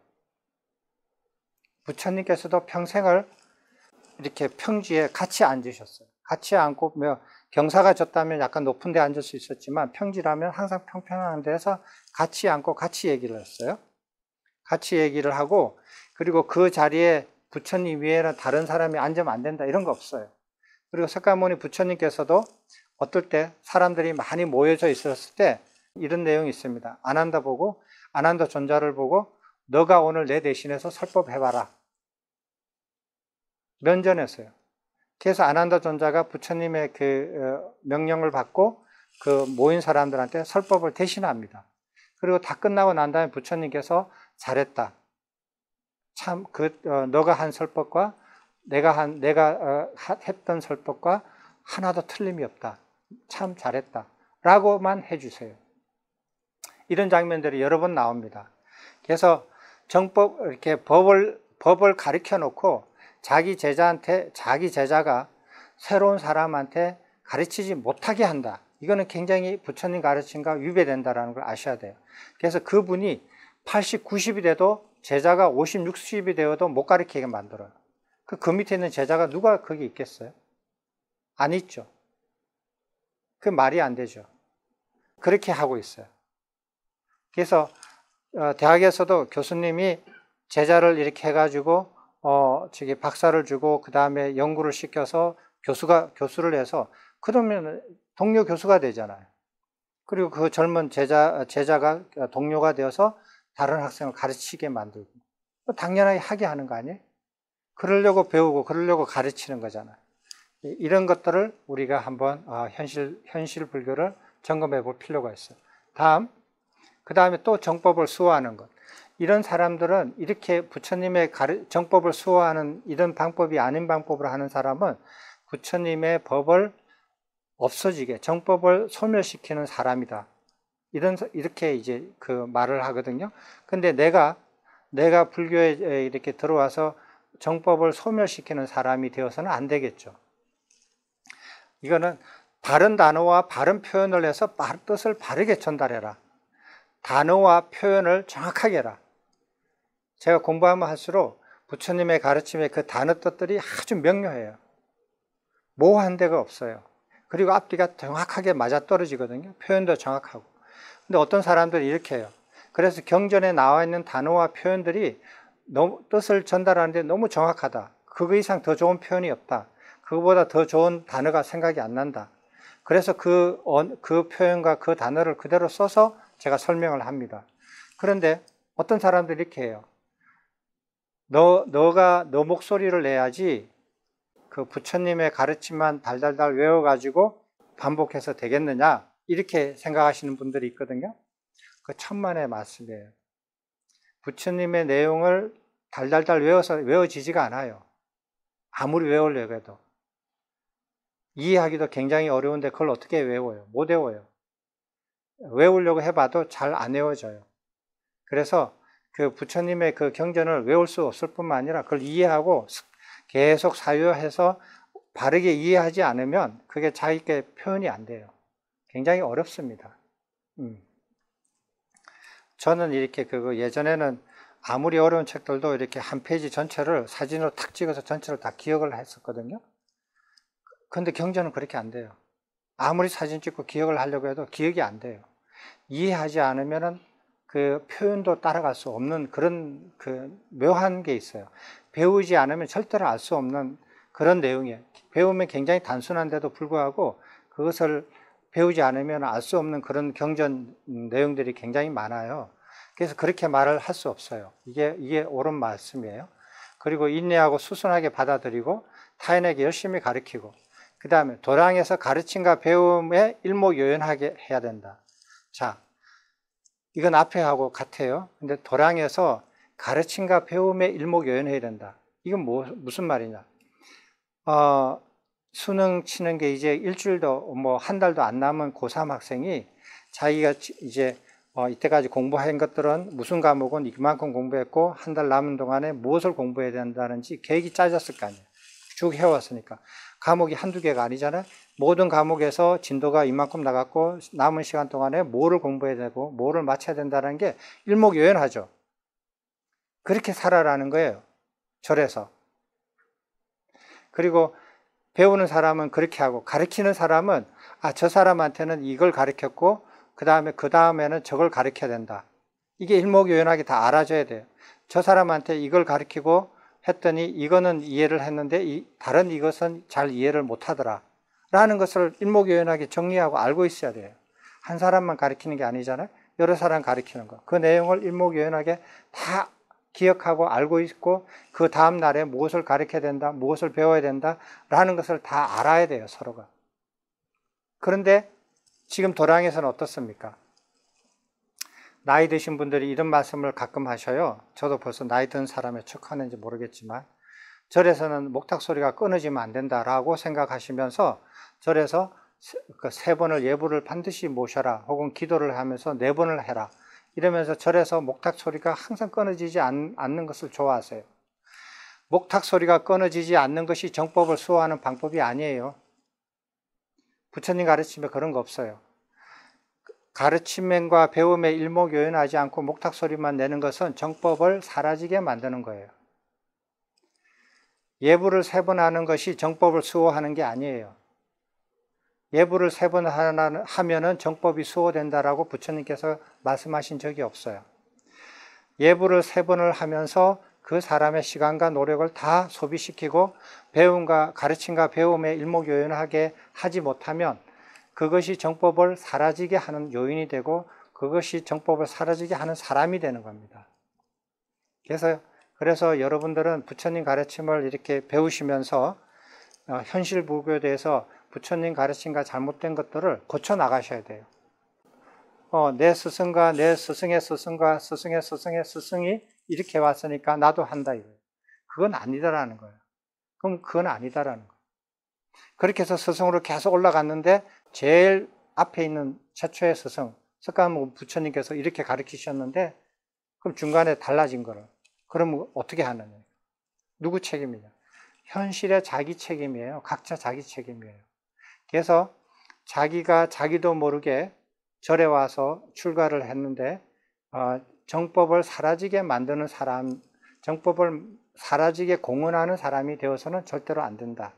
[SPEAKER 1] 부처님께서도 평생을 이렇게 평지에 같이 앉으셨어요. 같이 앉고, 경사가 졌다면 약간 높은 데 앉을 수 있었지만, 평지라면 항상 평평한 데서 같이 앉고 같이 얘기를 했어요. 같이 얘기를 하고, 그리고 그 자리에 부처님 위에는 다른 사람이 앉으면 안 된다, 이런 거 없어요. 그리고 석가모니 부처님께서도 어떨 때 사람들이 많이 모여져 있었을 때 이런 내용이 있습니다. 아난다 보고, 아난다 존자를 보고, 너가 오늘 내 대신해서 설법해봐라. 면전했어요. 그래서 아난다 존자가 부처님의 그 명령을 받고 그 모인 사람들한테 설법을 대신합니다. 그리고 다 끝나고 난 다음에 부처님께서 잘했다. 참, 너가 한 설법과 내가 했던 설법과 하나도 틀림이 없다. 참 잘했다. 라고만 해주세요. 이런 장면들이 여러 번 나옵니다. 그래서 이렇게 법을 가르쳐 놓고 자기 제자가 새로운 사람한테 가르치지 못하게 한다. 이거는 굉장히 부처님 가르침과 위배된다는 걸 아셔야 돼요. 그래서 그분이 80, 90이 돼도 제자가 50, 60이 되어도 못 가르치게 만들어요. 그 밑에 있는 제자가 누가 거기 있겠어요? 안 있죠. 그 말이 안 되죠. 그렇게 하고 있어요. 그래서 대학에서도 교수님이 제자를 이렇게 해가지고 박사를 주고 그 다음에 연구를 시켜서 교수를 해서 그러면 동료 교수가 되잖아요. 그리고 그 젊은 제자가 동료가 되어서 다른 학생을 가르치게 만들고, 당연하게 하게 하는 거 아니에요? 그러려고 배우고 그러려고 가르치는 거잖아요. 이런 것들을 우리가 한번 현실 불교를 점검해 볼 필요가 있어요. 그 다음에 또 정법을 수호하는 것. 이런 사람들은 이렇게 부처님의 정법을 수호하는 이런 방법이 아닌 방법으로 하는 사람은 부처님의 법을 없어지게, 정법을 소멸시키는 사람이다. 이렇게 이제 그 말을 하거든요. 근데 내가 불교에 이렇게 들어와서 정법을 소멸시키는 사람이 되어서는 안 되겠죠. 이거는 바른 단어와 바른 표현을 해서 뜻을 바르게 전달해라. 단어와 표현을 정확하게 해라. 제가 공부하면 할수록 부처님의 가르침의 그 단어 뜻들이 아주 명료해요. 모호한 데가 없어요. 그리고 앞뒤가 정확하게 맞아떨어지거든요. 표현도 정확하고. 근데 어떤 사람들이 이렇게 해요. 그래서 경전에 나와 있는 단어와 표현들이 뜻을 전달하는데 너무 정확하다. 그거 이상 더 좋은 표현이 없다. 그거보다 더 좋은 단어가 생각이 안 난다. 그래서 그 표현과 그 단어를 그대로 써서 제가 설명을 합니다. 그런데 어떤 사람들이 이렇게 해요. 너가 너 목소리를 내야지 그 부처님의 가르침만 달달달 외워가지고 반복해서 되겠느냐 이렇게 생각하시는 분들이 있거든요. 그 천만의 말씀이에요. 부처님의 내용을 달달달 외워서 외워지지가 않아요. 아무리 외우려고 해도. 이해하기도 굉장히 어려운데 그걸 어떻게 외워요? 못 외워요. 외우려고 해봐도 잘 안 외워져요. 그래서 그 부처님의 그 경전을 외울 수 없을 뿐만 아니라 그걸 이해하고 계속 사유해서 바르게 이해하지 않으면 그게 자기께 표현이 안 돼요. 굉장히 어렵습니다. 저는 이렇게 예전에는 아무리 어려운 책들도 이렇게 한 페이지 전체를 사진으로 탁 찍어서 전체를 다 기억을 했었거든요. 근데 경전은 그렇게 안 돼요. 아무리 사진 찍고 기억을 하려고 해도 기억이 안 돼요. 이해하지 않으면은 그 표현도 따라갈 수 없는 그런 묘한 게 있어요. 배우지 않으면 절대로 알 수 없는 그런 내용이에요. 배우면 굉장히 단순한데도 불구하고 그것을 배우지 않으면 알 수 없는 그런 경전 내용들이 굉장히 많아요. 그래서 그렇게 말을 할 수 없어요. 이게 옳은 말씀이에요. 그리고 인내하고 수순하게 받아들이고 타인에게 열심히 가르치고 그 다음에 도량에서 가르침과 배움에 일목요연하게 해야 된다. 자, 이건 앞에 하고 같아요. 근데 도량에서 가르침과 배움에 일목요연해야 된다. 이건 무슨 말이냐? 수능 치는 게 이제 일주일도 한 달도 안 남은 고3 학생이 자기가 이제 이때까지 공부한 것들은 무슨 과목은 이만큼 공부했고 한 달 남은 동안에 무엇을 공부해야 된다는지 계획이 짜졌을 거 아니에요. 쭉 해왔으니까. 과목이 한두 개가 아니잖아요. 모든 과목에서 진도가 이만큼 나갔고 남은 시간 동안에 뭐를 공부해야 되고 뭐를 마쳐야 된다는 게 일목요연하죠. 그렇게 살아라는 거예요. 절에서. 그리고 배우는 사람은 그렇게 하고 가르치는 사람은 저 사람한테는 이걸 가르쳤고 그 다음에는 저걸 가르쳐야 된다. 이게 일목요연하게 다 알아줘야 돼요. 저 사람한테 이걸 가르치고 했더니 이거는 이해를 했는데 다른 이것은 잘 이해를 못하더라 라는 것을 일목요연하게 정리하고 알고 있어야 돼요. 한 사람만 가르치는 게 아니잖아요. 여러 사람 가르치는 거. 그 내용을 일목요연하게 다 기억하고 알고 있고 그 다음 날에 무엇을 가르쳐야 된다, 무엇을 배워야 된다 라는 것을 다 알아야 돼요, 서로가. 그런데 지금 도량에서는 어떻습니까? 나이 드신 분들이 이런 말씀을 가끔 하셔요. 저도 벌써 나이 든 사람에 척하는지 모르겠지만 절에서는 목탁 소리가 끊어지면 안 된다라고 생각하시면서 절에서 세 번을 예불을 반드시 모셔라 혹은 기도를 하면서 4번을 해라 이러면서 절에서 목탁 소리가 항상 끊어지지 않는 것을 좋아하세요. 목탁 소리가 끊어지지 않는 것이 정법을 수호하는 방법이 아니에요. 부처님 가르침에 그런 거 없어요. 가르침과 배움에 일목요연하지 않고 목탁 소리만 내는 것은 정법을 사라지게 만드는 거예요. 예불을 3번 하는 것이 정법을 수호하는 게 아니에요. 예불을 3번 하면은 정법이 수호된다라고 부처님께서 말씀하신 적이 없어요. 예불을 3번을 하면서 그 사람의 시간과 노력을 다 소비시키고 가르침과 배움에 일목요연하게 하지 못하면 그것이 정법을 사라지게 하는 요인이 되고 그것이 정법을 사라지게 하는 사람이 되는 겁니다. 그래서 여러분들은 부처님 가르침을 이렇게 배우시면서 현실 불교에 대해서 부처님 가르침과 잘못된 것들을 고쳐 나가셔야 돼요. 내 스승과 내 스승의 스승과 스승의 스승의 스승이 이렇게 왔으니까 나도 한다 이거예요. 그건 아니다라는 거예요. 그럼 그건 아니다라는 거예요. 그렇게 해서 스승으로 계속 올라갔는데 제일 앞에 있는 최초의 스승, 석가모니 부처님께서 이렇게 가르치셨는데 그럼 중간에 달라진 거를 그럼 어떻게 하느냐? 누구 책임이냐? 현실의 자기 책임이에요. 각자 자기 책임이에요. 그래서 자기도 모르게 절에 와서 출가를 했는데 정법을 사라지게 만드는 사람, 정법을 사라지게 공언하는 사람이 되어서는 절대로 안 된다.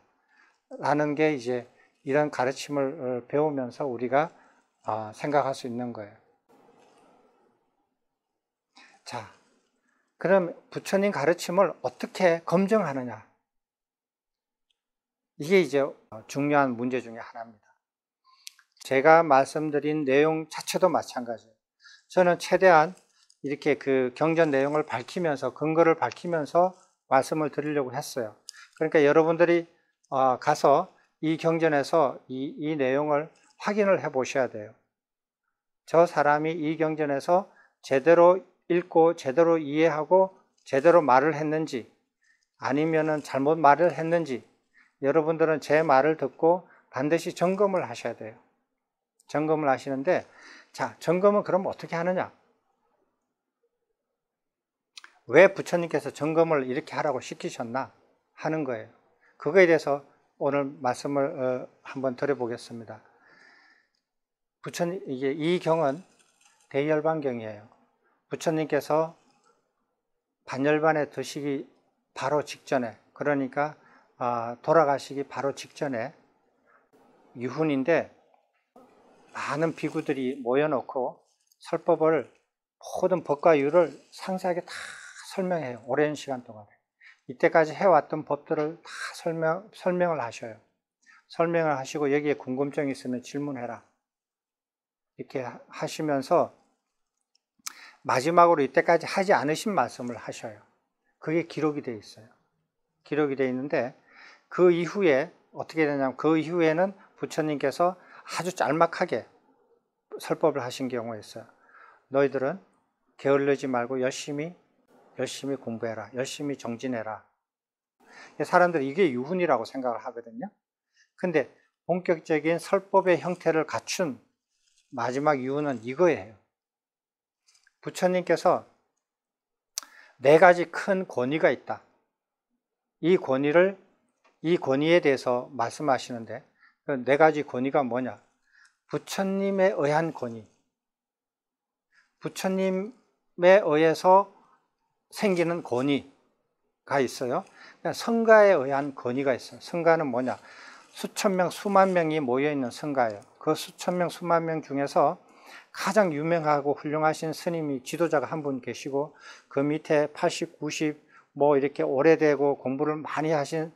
[SPEAKER 1] 라는 게 이제 이런 가르침을 배우면서 우리가 생각할 수 있는 거예요. 자, 그럼 부처님 가르침을 어떻게 검증하느냐? 이게 이제 중요한 문제 중에 하나입니다. 제가 말씀드린 내용 자체도 마찬가지예요. 저는 최대한 이렇게 그 경전 내용을 밝히면서 근거를 밝히면서 말씀을 드리려고 했어요. 그러니까 여러분들이 가서 이 경전에서 이 내용을 확인을 해 보셔야 돼요. 저 사람이 이 경전에서 제대로 읽고 제대로 이해하고 제대로 말을 했는지 아니면은 잘못 말을 했는지 여러분들은 제 말을 듣고 반드시 점검을 하셔야 돼요. 점검을 하시는데, 자, 점검은 그럼 어떻게 하느냐? 왜 부처님께서 점검을 이렇게 하라고 시키셨나 하는 거예요. 그거에 대해서 오늘 말씀을 한번 드려보겠습니다. 부처님, 이 경은 대열반경이에요. 부처님께서 반열반에 드시기 바로 직전에, 그러니까 돌아가시기 바로 직전에 유훈인데 많은 비구들이 모여놓고 설법을, 모든 법과 유를 상세하게 다 설명해요. 오랜 시간 동안에. 이때까지 해왔던 법들을 다 설명을 하셔요. 설명을 하시고 여기에 궁금증이 있으면 질문해라. 이렇게 하시면서 마지막으로 이때까지 하지 않으신 말씀을 하셔요. 그게 기록이 되어 있어요. 기록이 되어 있는데 그 이후에 어떻게 되냐면 그 이후에는 부처님께서 아주 짤막하게 설법을 하신 경우가 있어요. 너희들은 게을르지 말고 열심히 공부해라. 열심히 정진해라. 사람들이 이게 유훈이라고 생각을 하거든요. 근데 본격적인 설법의 형태를 갖춘 마지막 유훈은 이거예요. 부처님께서 4가지 큰 권위가 있다. 이 권위에 대해서 말씀하시는데 그 4가지 권위가 뭐냐? 부처님에 의한 권위. 부처님에 의해서 생기는 권위가 있어요. 성가에 의한 권위가 있어요. 성가는 뭐냐? 수천 명, 수만 명이 모여있는 성가예요. 그 수천 명, 수만 명 중에서 가장 유명하고 훌륭하신 스님이 지도자가 한 분 계시고 그 밑에 80, 90 뭐 이렇게 오래되고 공부를 많이 하신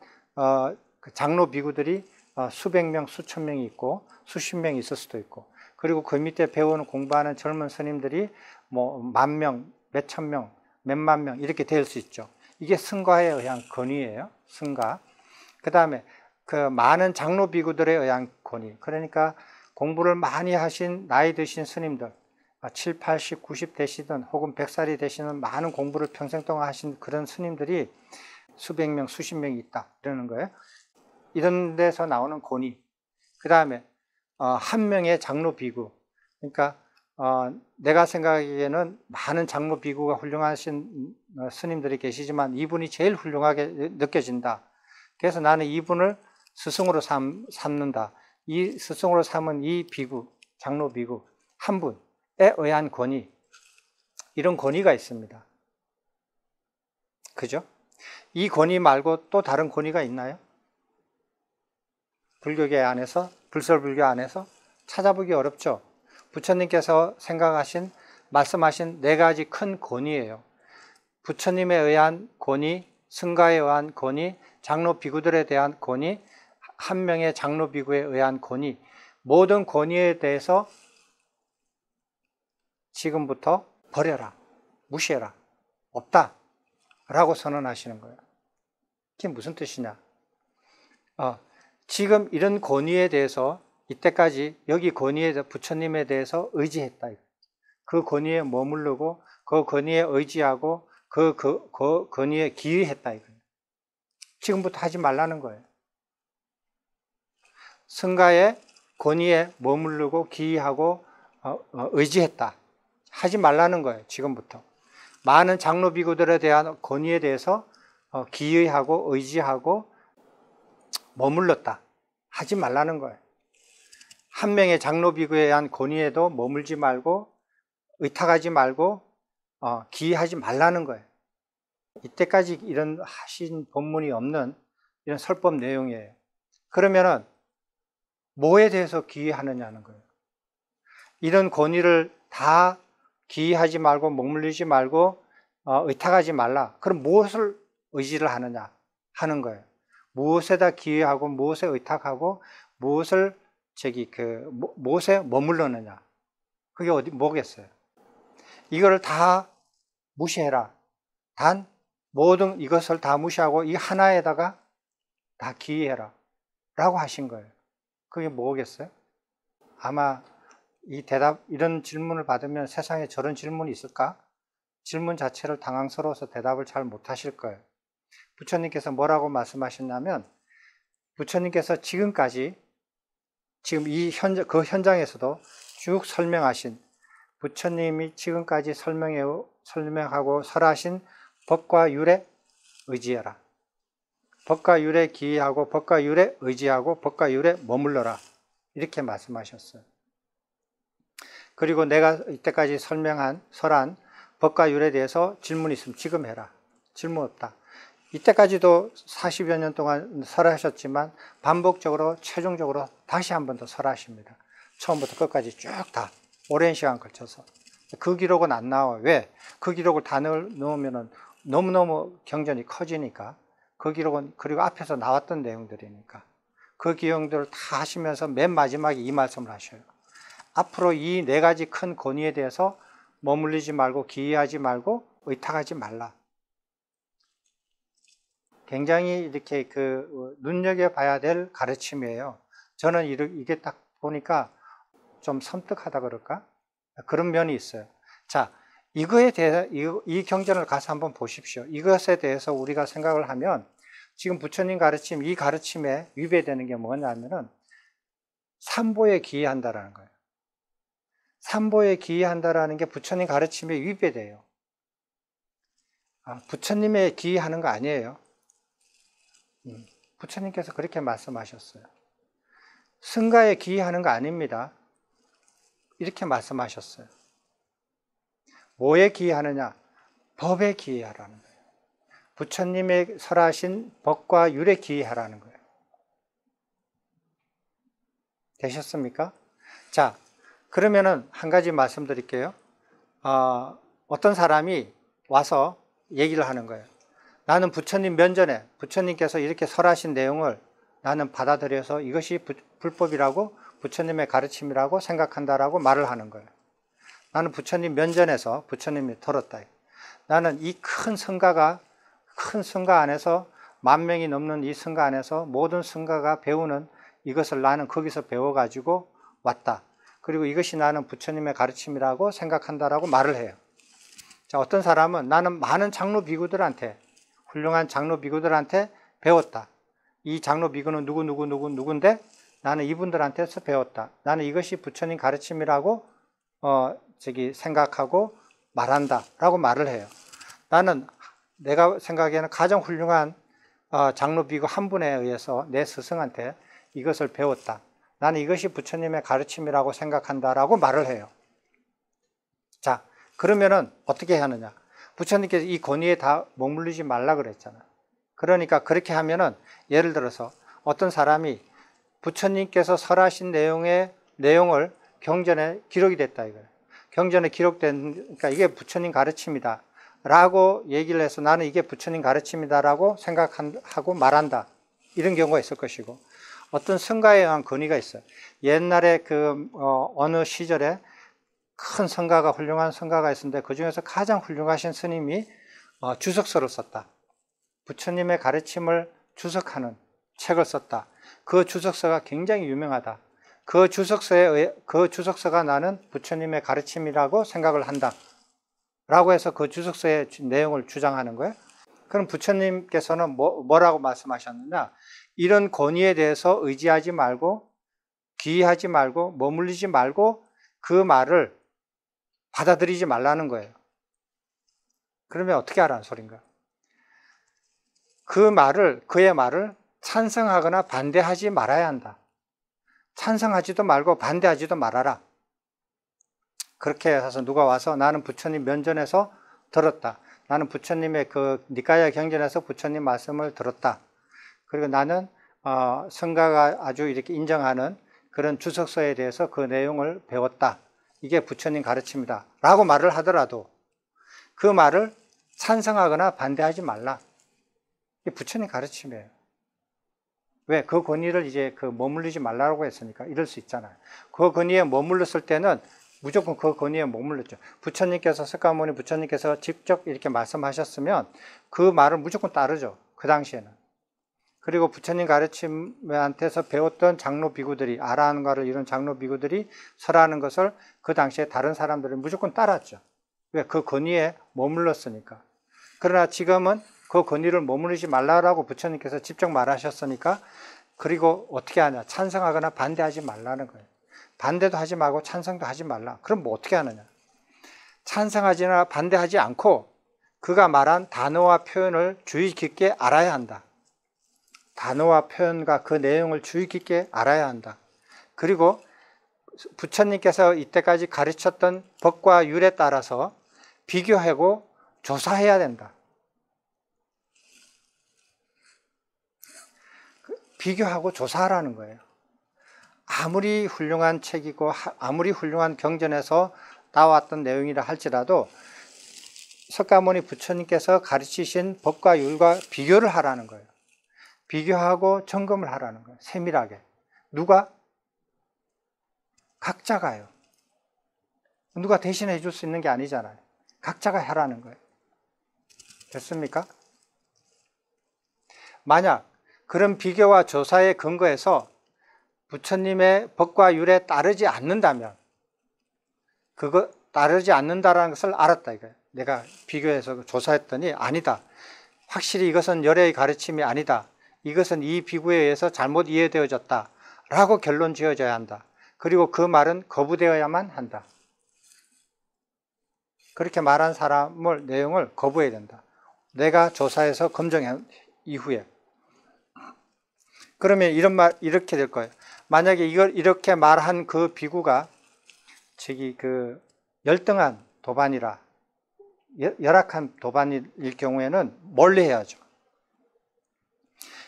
[SPEAKER 1] 장로 비구들이 수백 명, 수천 명이 있고 수십 명이 있을 수도 있고 그리고 그 밑에 배우는 공부하는 젊은 스님들이 뭐 10,000명, 몇천 명, 몇만 명 이렇게 될 수 있죠. 이게 승가에 의한 권위예요. 승가. 그 다음에 그 많은 장로 비구들에 의한 권위. 그러니까 공부를 많이 하신 나이 드신 스님들 7, 80, 90 되시든 혹은 100살이 되시는 많은 공부를 평생 동안 하신 그런 스님들이 수백 명, 수십 명이 있다 이러는 거예요. 이런 데서 나오는 권위. 그 다음에 한 명의 장로 비구. 그러니까 내가 생각하기에는 많은 장로 비구가 훌륭하신 스님들이 계시지만 이분이 제일 훌륭하게 느껴진다. 그래서 나는 이분을 스승으로 삼는다. 이 스승으로 삼은 이 비구, 장로 비구 한 분에 의한 권위, 이런 권위가 있습니다. 그죠? 이 권위 말고 또 다른 권위가 있나요? 불교계 안에서, 불설불교 안에서 찾아보기 어렵죠. 부처님께서 생각하신, 말씀하신 4가지 큰 권위예요. 부처님에 의한 권위, 승가에 의한 권위, 장로 비구들에 대한 권위, 한 명의 장로 비구에 의한 권위, 모든 권위에 대해서 지금부터 버려라, 무시해라, 없다 라고 선언하시는 거예요. 이게 무슨 뜻이냐? 지금 이런 권위에 대해서 이때까지 여기 권위에 대해서 부처님에 대해서 의지했다. 그 권위에 머무르고 그 권위에 의지하고 그 권위에 기의했다. 지금부터 하지 말라는 거예요. 승가의 권위에 머무르고 기의하고 의지했다. 하지 말라는 거예요. 지금부터. 많은 장로 비구들에 대한 권위에 대해서 기의하고 의지하고 머물렀다. 하지 말라는 거예요. 한 명의 장로 비구에 대한 권위에도 머물지 말고 의탁하지 말고 기의하지 말라는 거예요. 이때까지 이런 하신 법문이 없는 이런 설법 내용이에요. 그러면은 뭐에 대해서 기의하느냐는 거예요. 이런 권위를 다 기의하지 말고 머물리지 말고 의탁하지 말라. 그럼 무엇을 의지를 하느냐 하는 거예요. 무엇에다 기의하고 무엇에 의탁하고 무엇을 무엇에 머물러느냐. 그게 뭐겠어요? 이거를 다 무시해라. 단 모든 이것을 다 무시하고 이 하나에다가 다 기의해라. 라고 하신 거예요. 그게 뭐겠어요? 아마 이런 질문을 받으면 세상에 저런 질문이 있을까? 질문 자체를 당황스러워서 대답을 잘 못하실 거예요. 부처님께서 뭐라고 말씀하셨냐면, 부처님께서 지금까지, 지금 그 현장에서도 쭉 설명하신, 부처님이 지금까지 설명하고 설하신 법과 율에 의지해라. 법과 율에 기이하고 법과 율에 의지하고 법과 율에 머물러라. 이렇게 말씀하셨어요. 그리고 내가 이때까지 설한 법과 율에 대해서 질문 있으면 지금 해라. 질문 없다. 이때까지도 40여 년 동안 설하셨지만 반복적으로 최종적으로 다시 한 번 더 설하십니다. 처음부터 끝까지 쭉 다 오랜 시간 걸쳐서. 그 기록은 안 나와요. 왜? 그 기록을 다 넣으면 너무너무 경전이 커지니까. 그 기록은 그리고 앞에서 나왔던 내용들이니까. 그 기용들을 다 하시면서 맨 마지막에 이 말씀을 하셔요. 앞으로 이 네 가지 큰 권위에 대해서 머물리지 말고 기이하지 말고 의탁하지 말라. 굉장히 이렇게 눈여겨봐야 될 가르침이에요. 저는 이게 딱 보니까 좀 섬뜩하다 그럴까? 그런 면이 있어요. 자, 이거에 대해서 이 경전을 가서 한번 보십시오. 이것에 대해서 우리가 생각을 하면 지금 부처님 가르침, 이 가르침에 위배되는 게 뭐냐면은 삼보에 기이한다라는 거예요. 삼보에 기이한다라는 게 부처님 가르침에 위배돼요. 부처님에 기이하는 거 아니에요. 부처님께서 그렇게 말씀하셨어요. 승가에 기이하는 거 아닙니다. 이렇게 말씀하셨어요. 뭐에 기이하느냐? 법에 기이하라는 거예요. 부처님의 설하신 법과 율에 기이하라는 거예요. 되셨습니까? 자, 그러면은 한 가지 말씀드릴게요. 어떤 사람이 와서 얘기를 하는 거예요. 나는 부처님 면전에 부처님께서 이렇게 설하신 내용을 나는 받아들여서 이것이 불법이라고 부처님의 가르침이라고 생각한다라고 말을 하는 거예요. 나는 부처님 면전에서 부처님이 들었다. 나는 이 큰 성가 안에서 10,000명이 넘는 이 성가 안에서 모든 성가가 배우는 이것을 나는 거기서 배워가지고 왔다. 그리고 이것이 나는 부처님의 가르침이라고 생각한다라고 말을 해요. 자, 어떤 사람은 나는 많은 장로 비구들한테 훌륭한 장로 비구들한테 배웠다. 이 장로 비구는 누군데 나는 이분들한테서 배웠다. 나는 이것이 부처님 가르침이라고 생각하고 말한다 라고 말을 해요. 나는 내가 생각하기에는 가장 훌륭한 장로 비구 한 분에 의해서 내 스승한테 이것을 배웠다. 나는 이것이 부처님의 가르침이라고 생각한다라고 말을 해요. 자, 그러면은 어떻게 하느냐? 부처님께서 이 권위에 다 머물리지 말라 그랬잖아요. 그러니까 그렇게 하면은 예를 들어서 어떤 사람이 부처님께서 설하신 내용을 경전에 기록이 됐다 이거예요. 경전에 기록된, 그러니까 이게 부처님 가르침이다 라고 얘기를 해서 나는 이게 부처님 가르침이다 라고 생각하고 말한다. 이런 경우가 있을 것이고, 어떤 성가에 의한 권위가 있어요. 옛날에 어느 시절에 큰 성가가, 훌륭한 성가가 있었는데 그 중에서 가장 훌륭하신 스님이 주석서를 썼다. 부처님의 가르침을 주석하는 책을 썼다. 그 주석서가 굉장히 유명하다. 그 주석서가 나는 부처님의 가르침이라고 생각을 한다. 라고 해서 그 주석서의 내용을 주장하는 거예요. 그럼 부처님께서는 뭐라고 말씀하셨느냐? 이런 권위에 대해서 의지하지 말고, 기이하지 말고, 머물리지 말고 그 말을 받아들이지 말라는 거예요. 그러면 어떻게 하라는 소린가? 그의 말을 찬성하거나 반대하지 말아야 한다. 찬성하지도 말고 반대하지도 말아라. 그렇게 해서 누가 와서 나는 부처님 면전에서 들었다. 나는 부처님의 니까야 경전에서 부처님 말씀을 들었다. 그리고 나는 성가가 아주 이렇게 인정하는 그런 주석서에 대해서 그 내용을 배웠다. 이게 부처님 가르침이다. 라고 말을 하더라도 그 말을 찬성하거나 반대하지 말라. 이게 부처님 가르침이에요. 왜? 그 권위를 이제 머물리지 말라고 했으니까 이럴 수 있잖아요. 그 권위에 머물렀을 때는 무조건 그 권위에 머물렀죠. 부처님께서, 석가모니 부처님께서 직접 이렇게 말씀하셨으면 그 말을 무조건 따르죠. 그 당시에는. 그리고 부처님 가르침한테서 배웠던 장로 비구들이, 아라한가를 이룬 장로 비구들이 설하는 것을 그 당시에 다른 사람들은 무조건 따랐죠. 왜? 그 권위에 머물렀으니까. 그러나 지금은 그 권위를 머무르지 말라고 부처님께서 직접 말하셨으니까, 그리고 어떻게 하냐? 찬성하거나 반대하지 말라는 거예요. 반대도 하지 말고 찬성도 하지 말라. 그럼 뭐 어떻게 하느냐? 찬성하지나 반대하지 않고 그가 말한 단어와 표현을 주의 깊게 알아야 한다. 단어와 표현과 그 내용을 주의 깊게 알아야 한다. 그리고 부처님께서 이때까지 가르쳤던 법과 율에 따라서 비교하고 조사해야 된다. 비교하고 조사하라는 거예요. 아무리 훌륭한 책이고 아무리 훌륭한 경전에서 나왔던 내용이라 할지라도 석가모니 부처님께서 가르치신 법과 율과 비교를 하라는 거예요. 비교하고 점검을 하라는 거예요. 세밀하게. 누가? 각자가요. 누가 대신해 줄 수 있는 게 아니잖아요. 각자가 하라는 거예요. 됐습니까? 만약 그런 비교와 조사의 근거에서 부처님의 법과 율에 따르지 않는다면, 그거 따르지 않는다라는 것을 알았다 이거예요. 내가 비교해서 조사했더니 아니다. 확실히 이것은 열애의 가르침이 아니다. 이것은 이 비구에 의해서 잘못 이해되어졌다 라고 결론 지어져야 한다. 그리고 그 말은 거부되어야만 한다. 그렇게 말한 사람을, 내용을 거부해야 된다. 내가 조사해서 검증한 이후에. 그러면 이런 말, 이렇게 될 거예요. 만약에 이걸 이렇게 말한 그 비구가 열등한 도반이라, 열악한 도반일 경우에는 멀리 해야죠.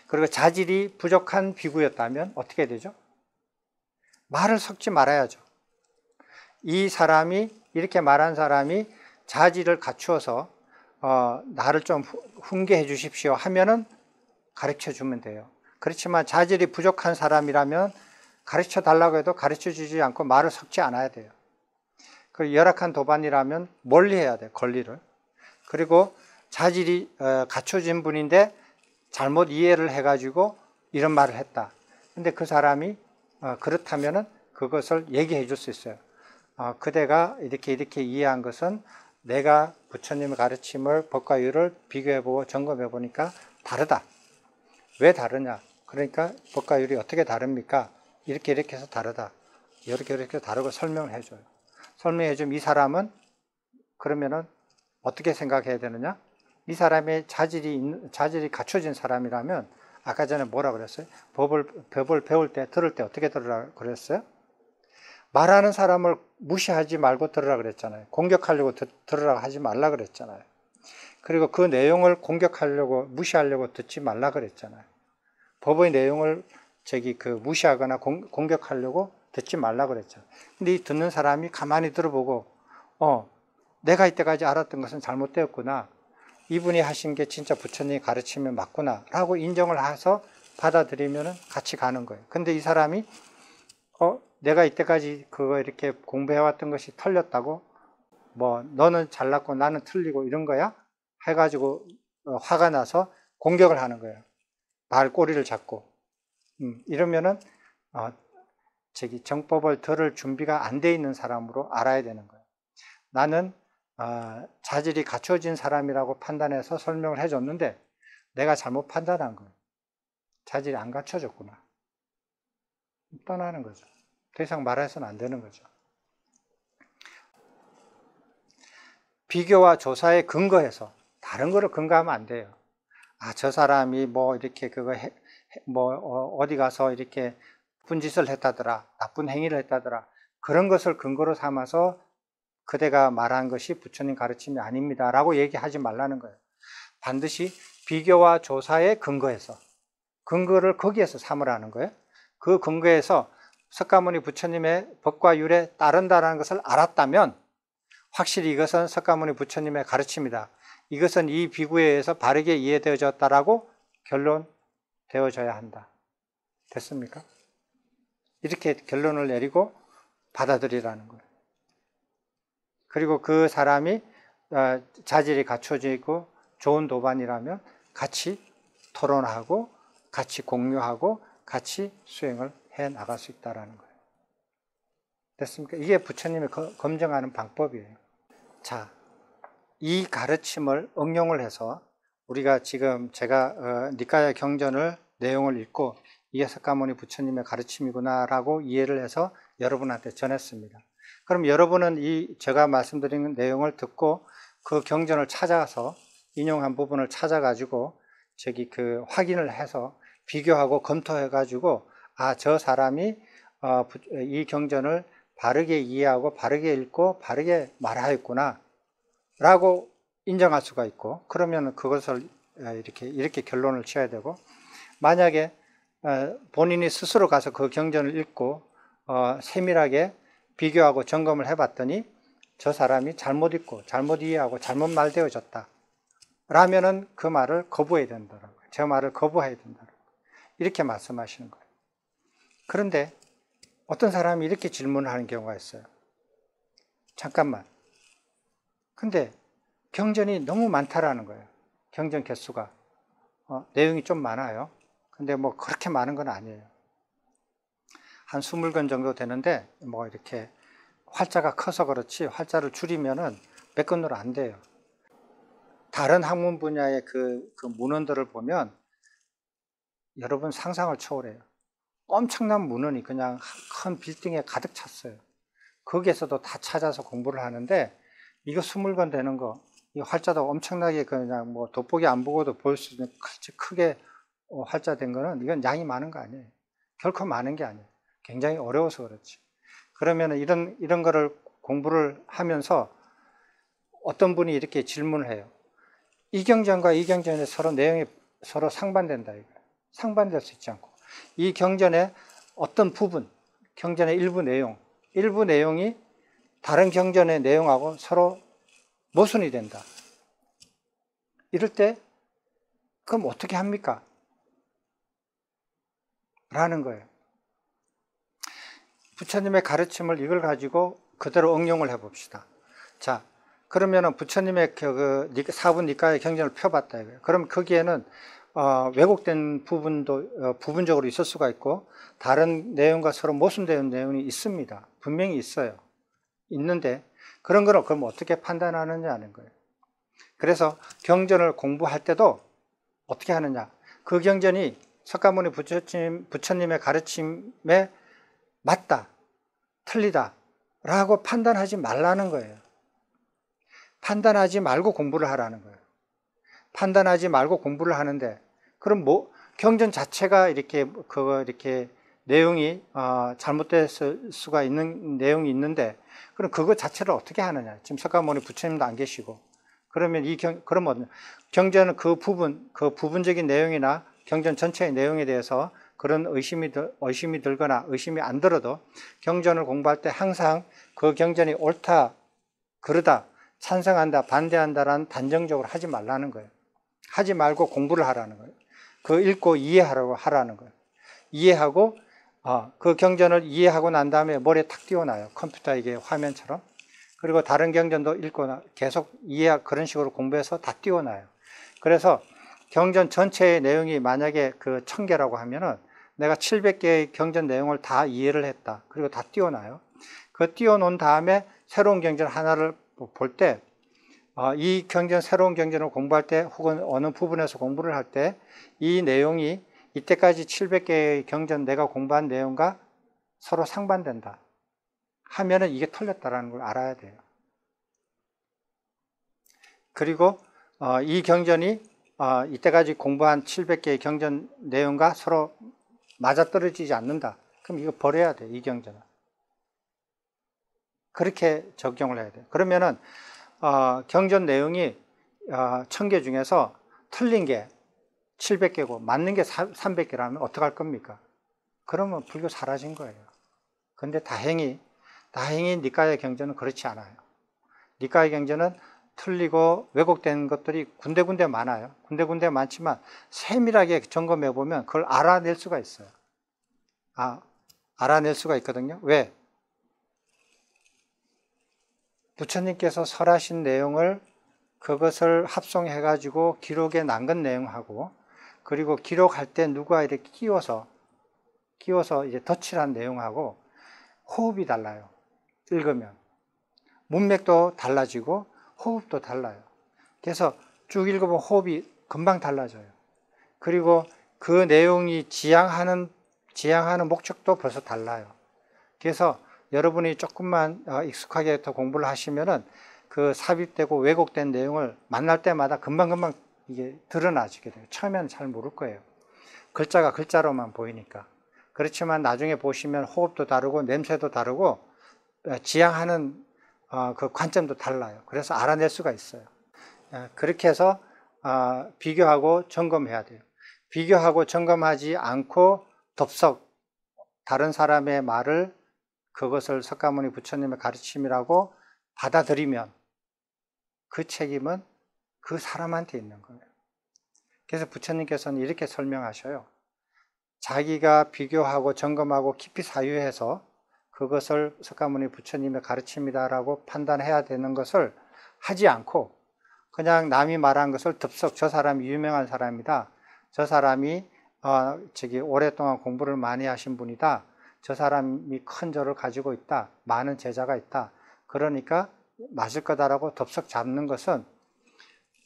[SPEAKER 1] 그리고 자질이 부족한 비구였다면 어떻게 되죠? 말을 섞지 말아야죠. 이 사람이, 이렇게 말한 사람이 자질을 갖추어서 나를 좀 훈계해 주십시오 하면은 가르쳐 주면 돼요. 그렇지만 자질이 부족한 사람이라면 가르쳐 달라고 해도 가르쳐 주지 않고 말을 섞지 않아야 돼요. 그 열악한 도반이라면 멀리 해야 돼요. 권리를. 그리고 자질이 갖춰진 분인데 잘못 이해를 해가지고 이런 말을 했다. 근데 그 사람이 그렇다면은 그것을 얘기해 줄 수 있어요. 그대가 이렇게 이해한 것은 내가 부처님의 가르침을 법과 율을 비교해보고 점검해보니까 다르다. 왜 다르냐? 그러니까 법과 율이 어떻게 다릅니까? 이렇게 해서 다르다. 이렇게 다르고 설명을 해줘요. 설명해주면 이 사람은 그러면은 어떻게 생각해야 되느냐? 이 사람의 자질이 갖춰진 사람이라면 아까 전에 뭐라 그랬어요? 법을 배울 때, 들을 때 어떻게 들으라 그랬어요? 말하는 사람을 무시하지 말고 들으라 그랬잖아요. 공격하려고 들으라 하지 말라 그랬잖아요. 그리고 그 내용을 공격하려고, 무시하려고 듣지 말라 그랬잖아요. 법의 내용을 무시하거나 공격하려고 듣지 말라 그랬잖아요. 근데 이 듣는 사람이 가만히 들어보고, 내가 이때까지 알았던 것은 잘못되었구나. 이분이 하신 게 진짜 부처님이 가르치면 맞구나. 라고 인정을 해서 받아들이면 같이 가는 거예요. 근데 이 사람이, 내가 이때까지 그거 이렇게 공부해왔던 것이 틀렸다고? 너는 잘났고 나는 틀리고 이런 거야? 해가지고 화가 나서 공격을 하는 거예요. 말 꼬리를 잡고. 이러면은, 정법을 들을 준비가 안 돼 있는 사람으로 알아야 되는 거예요. 나는 자질이 갖춰진 사람이라고 판단해서 설명을 해줬는데 내가 잘못 판단한 거예요. 자질이 안 갖춰졌구나. 떠나는 거죠. 더 이상 말해서는 안 되는 거죠. 비교와 조사에 근거해서 다른 거를 근거하면 안 돼요. 저 사람이 어디 가서 이렇게 나쁜 짓을 했다더라, 나쁜 행위를 했다더라, 그런 것을 근거로 삼아서 그대가 말한 것이 부처님 가르침이 아닙니다 라고 얘기하지 말라는 거예요. 반드시 비교와 조사에 근거해서, 근거를 거기에서 삼으라는 거예요. 그 근거에서 석가모니 부처님의 법과 율에 따른다는 것을 알았다면 확실히 이것은 석가모니 부처님의 가르침이다, 이것은 이 비구에 의해서 바르게 이해되어졌다라고 결론되어져야 한다. 됐습니까? 이렇게 결론을 내리고 받아들이라는 거예요. 그리고 그 사람이 자질이 갖춰져 있고 좋은 도반이라면 같이 토론하고 같이 공유하고 같이 수행을 해 나갈 수 있다는 거예요. 됐습니까? 이게 부처님이 검증하는 방법이에요. 자, 이 가르침을 응용을 해서 우리가 지금 제가 니카야 경전을 내용을 읽고 이게 석가모니 부처님의 가르침이구나 라고 이해를 해서 여러분한테 전했습니다. 그럼 여러분은 이 제가 말씀드린 내용을 듣고 그 경전을 찾아서 인용한 부분을 찾아가지고 확인을 해서 비교하고 검토해가지고 저 사람이 이 경전을 바르게 이해하고 바르게 읽고 바르게 말하였구나 라고 인정할 수가 있고, 그러면 그것을 이렇게 결론을 지어야 되고, 만약에 본인이 스스로 가서 그 경전을 읽고 세밀하게 비교하고 점검을 해봤더니 저 사람이 잘못 읽고 잘못 이해하고 잘못 말되어졌다 라면은 그 말을 거부해야 된다라고, 저 말을 거부해야 된다라고 이렇게 말씀하시는 거예요. 그런데 어떤 사람이 이렇게 질문을 하는 경우가 있어요. 잠깐만, 근데 경전이 너무 많다라는 거예요. 경전 개수가 내용이 좀 많아요. 근데 뭐 그렇게 많은 건 아니에요. 한 20권 정도 되는데 뭐 이렇게 활자가 커서 그렇지 활자를 줄이면은 몇 권으로 안 돼요. 다른 학문 분야의 그 문헌들을 보면 여러분 상상을 초월해요. 엄청난 문헌이 그냥 큰 빌딩에 가득 찼어요. 거기에서도 다 찾아서 공부를 하는데 이거 20권 되는 거, 이 활자도 엄청나게 그냥 뭐 돋보기 안 보고도 볼 수 있는 크게 활자된 거는 이건 양이 많은 거 아니에요. 결코 많은 게 아니에요. 굉장히 어려워서 그렇지. 그러면 이런 거를 공부를 하면서 어떤 분이 이렇게 질문을 해요. 이 경전과 이 경전의 내용이 서로 상반된다 이거예요. 상반될 수 있지 않고 이 경전의 어떤 부분, 경전의 일부 내용이 다른 경전의 내용하고 서로 모순이 된다. 이럴 때 그럼 어떻게 합니까? 라는 거예요. 부처님의 가르침을 이걸 가지고 그대로 응용을 해봅시다. 자, 그러면은 부처님의 사분 니카의 경전을 펴봤다 이거예요. 그럼 거기에는 왜곡된 부분도 부분적으로 있을 수가 있고 다른 내용과 서로 모순되는 내용이 있습니다. 분명히 있어요. 있는데 그런 걸 그럼 어떻게 판단하느냐는 거예요. 그래서 경전을 공부할 때도 어떻게 하느냐, 그 경전이 석가모니 부처님의 가르침에 맞다, 틀리다 라고 판단하지 말라는 거예요. 판단하지 말고 공부를 하라는 거예요. 판단하지 말고 공부를 하는데 그럼 경전 자체가 이렇게 내용이 잘못됐을 수가 있는 내용이 있는데 그럼 그거 자체를 어떻게 하느냐. 지금 석가모니 부처님도 안 계시고 그러면 그러면 경전은 그 부분적인 내용이나 경전 전체의 내용에 대해서 그런 의심이 들거나 의심이 안 들어도 경전을 공부할 때 항상 그 경전이 옳다, 그르다, 찬성한다, 반대한다라는 단정적으로 하지 말라는 거예요. 하지 말고 공부를 하라는 거예요. 그 읽고 이해하라고 하라는 거예요. 이해하고 그 경전을 이해하고 난 다음에 머리에 탁 띄워놔요. 컴퓨터 이게 화면처럼. 그리고 다른 경전도 읽고 계속 그런 식으로 공부해서 다 띄워놔요. 그래서 경전 전체의 내용이 만약에 1000개라고 하면은 내가 700개의 경전 내용을 다 이해를 했다. 그리고 다 띄워놔요. 그 띄워놓은 다음에 새로운 경전 하나를 볼 때, 이 새로운 경전을 공부할 때 혹은 어느 부분에서 공부를 할 때 이 내용이 이때까지 700개의 경전 내가 공부한 내용과 서로 상반된다 하면은 이게 틀렸다라는 걸 알아야 돼요. 그리고 이 경전이 이때까지 공부한 700개의 경전 내용과 서로 맞아떨어지지 않는다. 그럼 이거 버려야 돼, 이 경전은. 그렇게 적용을 해야 돼요. 그러면은 경전 내용이 1000개 중에서 틀린 게 700개고 맞는 게 300개라면 어떡할 겁니까? 그러면 불교 사라진 거예요. 근데 다행히 니카야 경전은 그렇지 않아요. 니카야 경전은 틀리고 왜곡된 것들이 군데군데 많아요. 군데군데 많지만 세밀하게 점검해 보면 그걸 알아낼 수가 있어요. 알아낼 수가 있거든요. 왜? 부처님께서 설하신 내용을 그것을 합송해 가지고 기록에 남긴 내용하고 그리고 기록할 때 누가 이렇게 끼워서 이제 덧칠한 내용하고 호흡이 달라요. 읽으면 문맥도 달라지고 호흡도 달라요. 그래서 쭉 읽어보면 호흡이 금방 달라져요. 그리고 그 내용이 지향하는 목적도 벌써 달라요. 그래서 여러분이 조금만 익숙하게 더 공부를 하시면은 그 삽입되고 왜곡된 내용을 만날 때마다 금방금방 이게 드러나지게 돼요. 처음에는 잘 모를 거예요. 글자가 글자로만 보이니까. 그렇지만 나중에 보시면 호흡도 다르고 냄새도 다르고 지향하는 그 관점도 달라요. 그래서 알아낼 수가 있어요. 그렇게 해서 비교하고 점검해야 돼요. 비교하고 점검하지 않고 덥석 다른 사람의 말을 그것을 석가모니 부처님의 가르침이라고 받아들이면 그 책임은 그 사람한테 있는 거예요. 그래서 부처님께서는 이렇게 설명하셔요. 자기가 비교하고 점검하고 깊이 사유해서 그것을 석가모니 부처님의 가르침이다라고 판단해야 되는 것을 하지 않고 그냥 남이 말한 것을 덥석 저 사람이 유명한 사람이다. 저 사람이 오랫동안 공부를 많이 하신 분이다. 저 사람이 큰 절을 가지고 있다. 많은 제자가 있다. 그러니까 맞을 거다라고 덥석 잡는 것은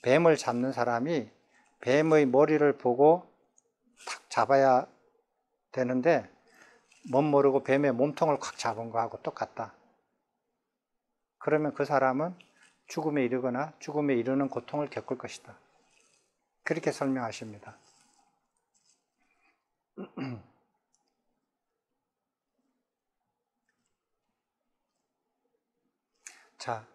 [SPEAKER 1] 뱀을 잡는 사람이 뱀의 머리를 보고 탁 잡아야 되는데 못 모르고 뱀의 몸통을 콱 잡은 거하고 똑같다. 그러면 그 사람은 죽음에 이르거나 죽음에 이르는 고통을 겪을 것이다. 그렇게 설명하십니다. 자,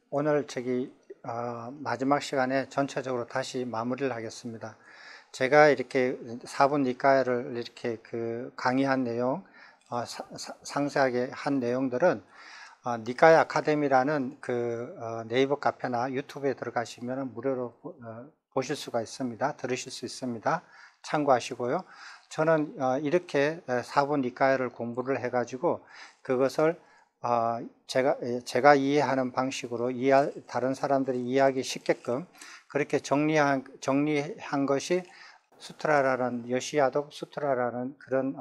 [SPEAKER 1] 오늘 마지막 시간에 전체적으로 다시 마무리를 하겠습니다. 제가 이렇게 4분 니까야를 이렇게 강의한 내용, 상세하게 한 내용들은 니까야 아카데미라는 네이버 카페나 유튜브에 들어가시면 무료로 보실 수가 있습니다. 들으실 수 있습니다. 참고하시고요. 저는 이렇게 4분 니까야를 공부를 해가지고 그것을 제가 이해하는 방식으로 다른 사람들이 이해하기 쉽게끔 그렇게 정리한 것이 수트라라는 여시야독 수트라라는 그런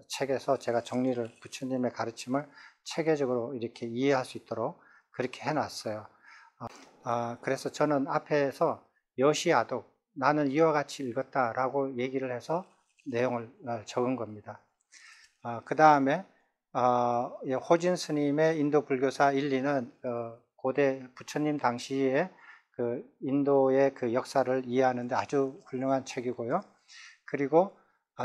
[SPEAKER 1] 책에서 제가 정리를 부처님의 가르침을 체계적으로 이렇게 이해할 수 있도록 그렇게 해놨어요. 그래서 저는 앞에서 여시야독 나는 이와 같이 읽었다라고 얘기를 해서 내용을 적은 겁니다. 그 다음에 호진 스님의 인도 불교사 1, 2는 고대 부처님 당시에 인도의 역사를 이해하는데 아주 훌륭한 책이고요. 그리고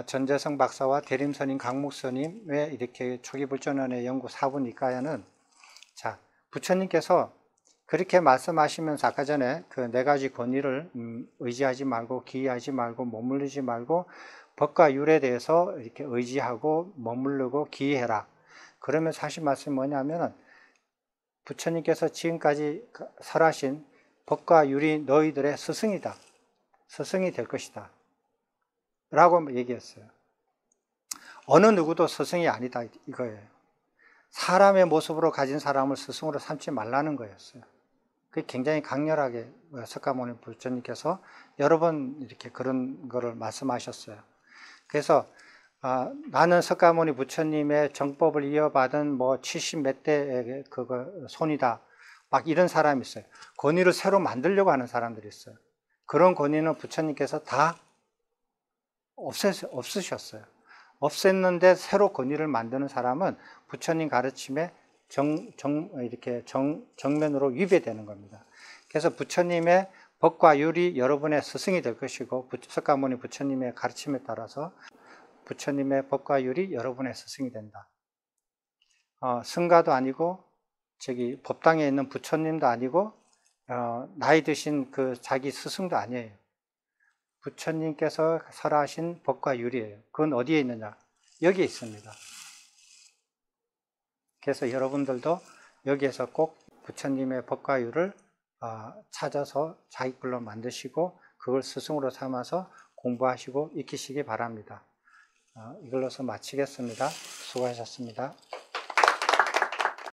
[SPEAKER 1] 전재성 박사와 대림스님, 강묵스님의 이렇게 초기불전원의 연구 4분 니까야는 자, 부처님께서 그렇게 말씀하시면서 아까 전에 그 4가지 권위를 의지하지 말고 기이하지 말고 머무르지 말고 법과 율에 대해서 이렇게 의지하고 머무르고 기이해라. 그러면 사실 말씀이 뭐냐면 부처님께서 지금까지 설하신 법과 율이 너희들의 스승이다. 스승이 될 것이다. 라고 얘기했어요. 어느 누구도 스승이 아니다 이거예요. 사람의 모습으로 가진 사람을 스승으로 삼지 말라는 거였어요. 그게 굉장히 강렬하게 석가모니 부처님께서 여러 번 이렇게 그런 거를 말씀하셨어요. 그래서 나는 석가모니 부처님의 정법을 이어받은 70몇 대의 손이다. 막 이런 사람이 있어요. 권위를 새로 만들려고 하는 사람들이 있어요. 그런 권위는 부처님께서 다 없으셨어요. 없앴는데 새로 권위를 만드는 사람은 부처님 가르침에 정면으로 위배되는 겁니다. 그래서 부처님의 법과 율이 여러분의 스승이 될 것이고 석가모니 부처님의 가르침에 따라서 부처님의 법과 율이 여러분의 스승이 된다. 승가도 아니고 법당에 있는 부처님도 아니고 나이 드신 자기 스승도 아니에요. 부처님께서 설하신 법과 율이에요. 그건 어디에 있느냐? 여기에 있습니다. 그래서 여러분들도 여기에서 꼭 부처님의 법과 율을 찾아서 자기글로 만드시고 그걸 스승으로 삼아서 공부하시고 익히시기 바랍니다. 이걸로서 마치겠습니다. 수고하셨습니다.